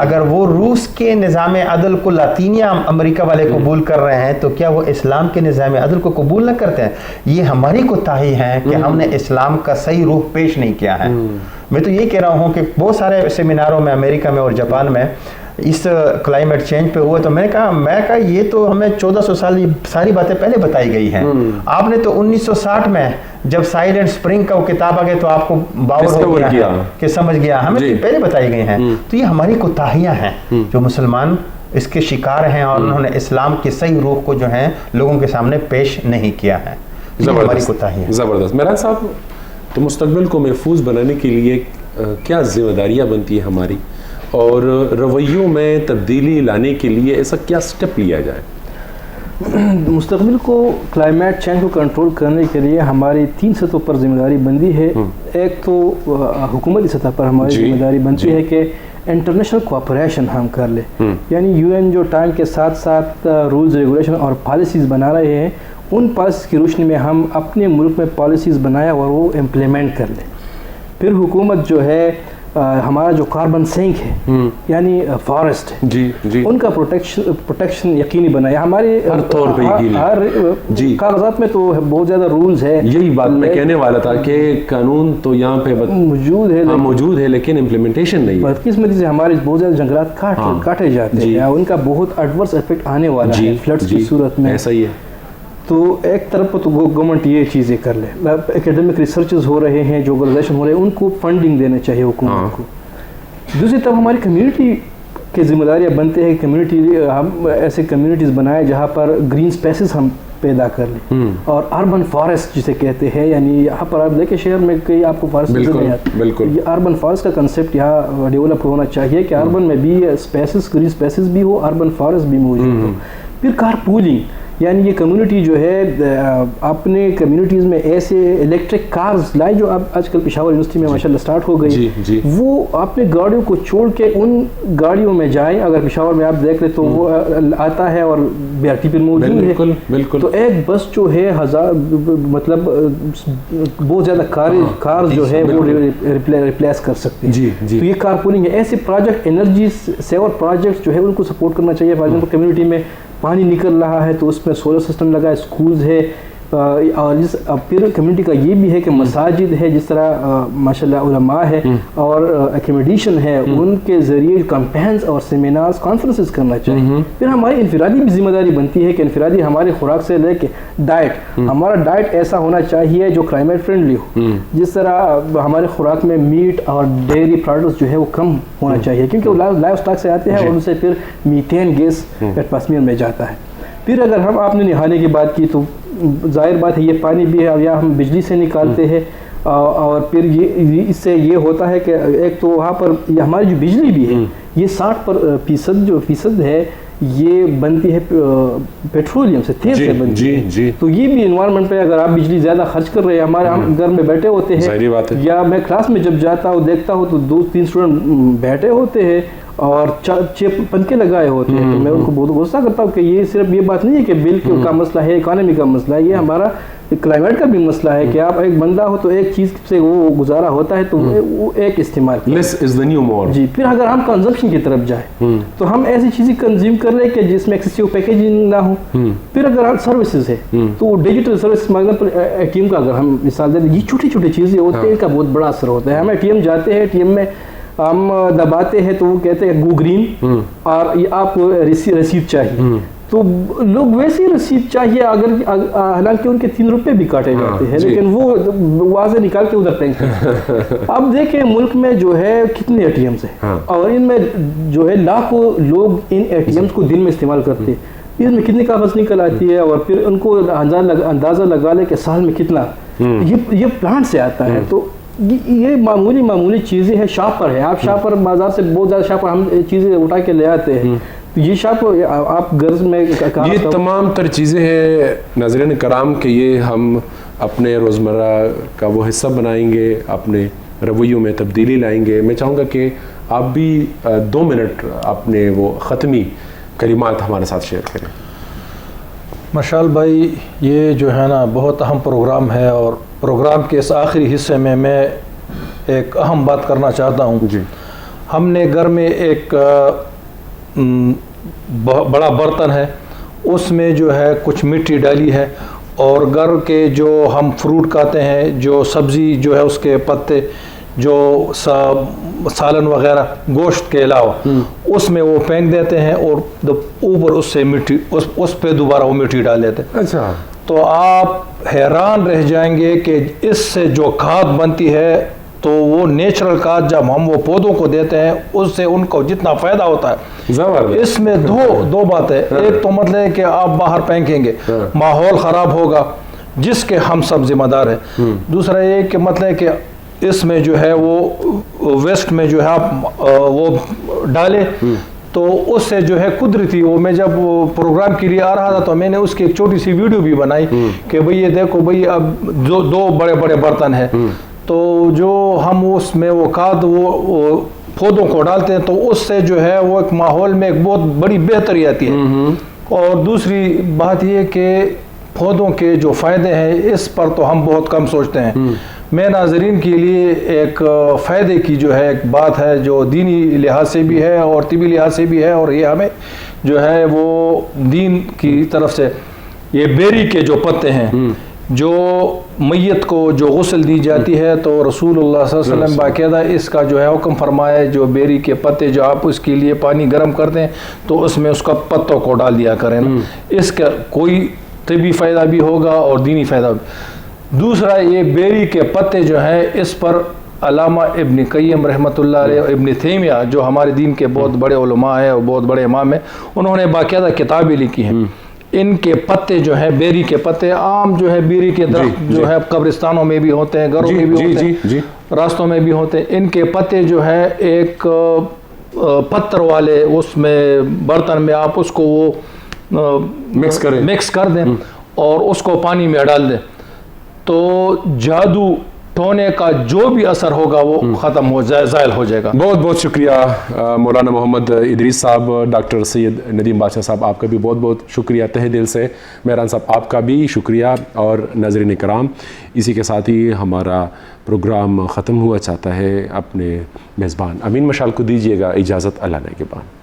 اگر وہ روس کے نظام عدل کو لاطینی امریکہ والے قبول کر رہے ہیں تو کیا وہ اسلام کے نظام عدل کو قبول نہ کرتے ہیں؟ یہ ہماری کوتاہی ہے کہ ہم نے اسلام کا صحیح روح پیش نہیں کیا ہے. میں تو یہ کہہ رہا ہوں کہ بہت سارے سیمیناروں میں امریکہ میں اور جاپان میں اس کلائمیٹ چینج پہ ہوا تو میں کہا یہ تو ہمیں 1400 سال یہ ساری باتیں پہلے بتائی گئی ہیں. آپ نے تو 1960 میں جب سائلنٹ سپرنگ کا وہ کتاب آ گئی تو آپ کو باور ہو گیا کہ سمجھ گیا ہمیں تو پہلے بتائی گئی ہیں. تو یہ ہماری کوتاہیاں ہیں جو مسلمان اس کے شکار ہیں، اور انہوں نے اسلام کی صحیح روح کو جو ہے لوگوں کے سامنے پیش نہیں کیا ہے. ہماری کوتاہی ہے. زبردست. میران صاحب، تو مستقبل کو محفوظ بنانے کے لیے کیا ذمہ داریاں بنتی ہیں ہماری، اور رویوں میں تبدیلی لانے کے لیے ایسا کیا سٹیپ لیا جائے؟ مستقبل کو کلائمیٹ چینج کو کنٹرول کرنے کے لیے ہماری 3 سطحوں پر ذمہ داری بندی ہے. ایک تو حکومتی سطح پر ہماری ذمہ داری بنتی ہے کہ انٹرنیشنل کوآپریشن ہم کر لیں. یعنی UN جو ٹائم کے ساتھ ساتھ رولز ریگولیشن اور پالیسیز بنا رہے ہیں، ان پالیسیز کی روشنی میں ہم اپنے ملک میں پالیسیز بنائیں اور وہ امپلیمنٹ کر لیں. پھر حکومت جو ہے ہمارا جو کاربن سینک ہے یعنی فارسٹ ہے، جی جی، ان کا پروٹیکشن یقینی بنائے. ہمارے ہر طور پہ ہر کاغذات میں تو بہت زیادہ رولز ہے. یہی بات میں کہنے والا تھا کہ قانون تو یہاں پہ موجود ہے لیکن امپلیمنٹیشن نہیں. بدقسمتی سے ہمارے بہت زیادہ جنگلات کاٹے جاتے ہیں، ان کا بہت ایڈورس افیکٹ آنے والا ہے فلڈز کی صورت میں. ایسا ہی ہے. تو ایک طرف تو گورنمنٹ یہ چیزیں کر لے. ایکیڈمک ریسرچز ہو رہے ہیں، جو آرگنائزیشن ہو رہے ہیں، ان کو فنڈنگ دینا چاہیے حکومت کو. دوسری طرف ہماری کمیونٹی کی ذمہ داریاں بنتے ہیں. ہم ایسے کمیونٹیز بنائیں جہاں پر گرین اسپیسیز ہم پیدا کر لیں، اور اربن فارسٹ جسے کہتے ہیں. یعنی یہاں پر آپ دیکھیں شہر میں کئی آپ کو فارسٹ نظر نہیں آتے. بالکل. یہ اربن فارسٹ کا کنسیپٹ یہاں ڈیولپ ہونا چاہیے کہ اربن میں بھی اسپیسیز گرین اسپیسیز بھی ہو، اربن فارسٹ بھی موجود ہو. پھر کار پولنگ، یعنی یہ کمیونٹی جو ہے اپنے کمیونٹیز میں ایسے الیکٹرک کارز لائے جو اب آج کل پشاور یونیورسٹی میں ماشاءاللہ سٹارٹ ہو گئی. وہ اپنے گاڑیوں کو چھوڑ کے ان گاڑیوں میں جائیں. اگر پشاور میں آپ دیکھ لیں تو وہ آتا ہے اور BRT پہ موجود ہے. بالکل. تو ایک بس جو ہے مطلب بہت زیادہ کار جو ہے وہ ریپلیس کر سکتے ہیں. تو یہ کار پولنگ ہے. ایسے پروجیکٹ انرجی سیور پروجیکٹ جو ہے ان کو سپورٹ کرنا چاہیے. فار ایگزامپل کمیونٹی میں پانی نکل رہا ہے تو اس میں سولر سسٹم لگا ہے، اسکولز ہے، اور پھر کمیونٹی کا یہ بھی ہے کہ مساجد ہے، جس طرح ماشاءاللہ علماء ہے اور اکیمیڈیشن ہے، ان کے ذریعے کمپینز اور سیمینارز کانفرنسز کرنا چاہیے. پھر ہماری انفرادی بھی ذمہ داری بنتی ہے کہ انفرادی ہماری خوراک سے لے کے ڈائٹ، ہمارا ڈائٹ ایسا ہونا چاہیے جو کلائمیٹ فرینڈلی ہو. جس طرح ہمارے خوراک میں میٹ اور ڈیری پروڈکٹس جو ہے وہ کم ہونا چاہیے، کیونکہ وہ لائف اسٹاک سے آتے ہیں اور ان سے پھر میتین گیس ایٹماسفیئر میں جاتا ہے. پھر اگر آپ نے نہانے کی بات کی تو ظاہر بات ہے یہ پانی بھی ہے، یا ہم بجلی سے نکالتے ہیں، اور پھر اس سے یہ ہوتا ہے کہ ایک تو وہاں پر ہماری جو بجلی بھی ہے یہ 60% ہے یہ بنتی ہے پیٹرولیم سے، تیل سے بنتی ہے. تو یہ بھی انوائرمنٹ پہ اگر آپ بجلی زیادہ خرچ کر رہے ہیں، ہمارے ہم گھر میں بیٹھے ہوتے ہیں یا میں کلاس میں جب جاتا ہوں دیکھتا ہوں تو 2-3 اسٹوڈنٹ بیٹھے ہوتے ہیں اور 6 پنکھے لگائے ہوتے ہیں. تو میں ان کو بہت غصہ کرتا ہوں کہ یہ صرف یہ بات نہیں ہے کہ بل کا مسئلہ ہے، اکانومی کا مسئلہ ہے، یہ ہمارا کلائمیٹ کا بھی مسئلہ ہے کہ آپ ایک بندہ ہو تو ایک چیز سے وہ گزارا ہوتا ہے تو وہ ایک استعمال لیس از دی نیو مور. جی. پھر اگر ہم کنزمپشن کی طرف جائیں تو ہم ایسی چیزیں کنزیوم کر لیں کہ جس میں ایکسیسو پیکیجنگ نہ ہو. پھر اگر ہم سروسز ہے تو digital service A T M کا اگر ہم مثال دیں، یہ چھوٹی چھوٹی چیزیں ہوتی ہیں، ان کا بہت بڑا اثر ہوتا ہے. ہم اے ٹی ایم جاتے ہیں، اے ٹی ایم میں ہم دباتے ہیں تو وہ کہتے ہیں گو گرین اور آپ کو رسید چاہیے، تو لوگ ویسے ہی رسید چاہیے اگر حالانکہ ان کے 3 روپے بھی کاٹے جاتے ہیں، لیکن وہ واضح نکال کے ادھر پھینکتے ہیں. اب دیکھیں ملک میں جو ہے کتنے اے ٹی ایمز ہیں اور ان میں جو ہے لاکھوں لوگ ان اے ٹی ایمز کو دن میں استعمال کرتے ہیں. اس میں کتنی کاغذ نکل آتی ہے اور پھر ان کو اندازہ لگا لے کہ سال میں کتنا یہ پلانٹ سے آتا ہے. تو یہ معمولی چیزیں ہیں. شاپر ہے، آپ شاپر بازار سے بہت زیادہ شاپر ہم چیزیں اٹھا کے لے آتے ہیں، یہ شاپ آپ گھر میں یہ تمام تر چیزیں ہیں ناظرین کرام کہ یہ ہم اپنے روزمرہ کا وہ حصہ بنائیں گے، اپنے رویوں میں تبدیلی لائیں گے. میں چاہوں گا کہ آپ بھی 2 منٹ اپنے وہ ختمی کلمات ہمارے ساتھ شیئر کریں. مشال بھائی، یہ جو ہے نا بہت اہم پروگرام ہے، اور پروگرام کے اس آخری حصے میں ایک اہم بات کرنا چاہتا ہوں. جی. ہم نے گھر میں ایک بڑا برتن ہے، اس میں جو ہے کچھ مٹی ڈالی ہے، اور گھر کے جو ہم فروٹ کھاتے ہیں، جو سبزی جو ہے اس کے پتے، جو سالن وغیرہ گوشت کے علاوہ اس میں وہ پھینک دیتے ہیں، اور اوپر اس سے مٹی اس پہ دوبارہ وہ مٹی ڈال دیتے ہیں. اچھا. تو آپ حیران رہ جائیں گے کہ اس سے جو کھاد بنتی ہے تو وہ نیچرل کھاد جب ہم وہ پودوں کو دیتے ہیں اس سے ان کو جتنا فائدہ ہوتا ہے. اس میں دو باتیں، ایک تو مطلب ہے کہ آپ باہر پھینکیں گے، ماحول خراب ہوگا جس کے ہم سب ذمہ دار ہیں. دوسرا یہ کہ مطلب ہے کہ اس میں جو ہے وہ ویسٹ میں جو ہے آپ وہ ڈالیں تو اس سے جو ہے قدرتی وہ میں جب پروگرام کے لیے آ رہا تھا تو میں نے اس کی ایک چھوٹی سی ویڈیو بھی بنائی کہ بھئی یہ دیکھو بھئی اب 2 بڑے بڑے برتن ہیں، تو جو ہم اس میں وہ کھاد وہ پودوں کو ڈالتے ہیں تو اس سے جو ہے وہ ایک ماحول میں ایک بہت بڑی بہتری آتی ہے. اور دوسری بات یہ کہ پودوں کے جو فائدے ہیں اس پر تو ہم بہت کم سوچتے ہیں. میں ناظرین کے لیے ایک فائدے کی جو ہے ایک بات ہے جو دینی لحاظ سے بھی ہے اور طبی لحاظ سے بھی ہے، اور یہ ہمیں جو ہے وہ دین کی طرف سے، یہ بیری کے جو پتے ہیں جو میت کو جو غسل دی جاتی ہے تو رسول اللہ صلی اللہ علیہ وسلم باقاعدہ اس کا جو ہے حکم فرمایا ہے، جو بیری کے پتے جو آپ اس کے لیے پانی گرم کرتے ہیں تو اس میں اس کا پتوں کو ڈال دیا کریں، اس کا کوئی طبی فائدہ بھی ہوگا اور دینی فائدہ بھی. دوسرا یہ بیری کے پتے جو ہیں اس پر علامہ ابن قیم رحمۃ اللہ علیہ، ابن تیمیہ جو ہمارے دین کے بہت بڑے علماء ہیں اور بہت بڑے امام ہیں، انہوں نے باقاعدہ کتابیں لکھی ہیں. ان کے پتے جو ہیں، بیری کے پتے عام جو ہے بیری کے درخت جو ہے قبرستانوں میں بھی ہوتے ہیں، گھروں میں بھی ہوتے ہیں، راستوں میں بھی ہوتے ہیں. ان کے پتے جو ہے ایک پتھر والے اس میں برتن میں آپ اس کو وہ مکس کر دیں اور اس کو پانی میں ڈال دیں تو جادو ٹونے کا جو بھی اثر ہوگا وہ ختم ہو جائے، زائل ہو جائے گا. بہت بہت شکریہ مولانا محمد ادریس صاحب، ڈاکٹر سید ندیم بادشاہ صاحب، آپ کا بھی بہت بہت شکریہ تہہ دل سے. مہران صاحب آپ کا بھی شکریہ. اور ناظرین کرام، اسی کے ساتھ ہی ہمارا پروگرام ختم ہوا چاہتا ہے. اپنے میزبان امین مشال کو دیجیے گا اجازت اللہ نے کے بعد.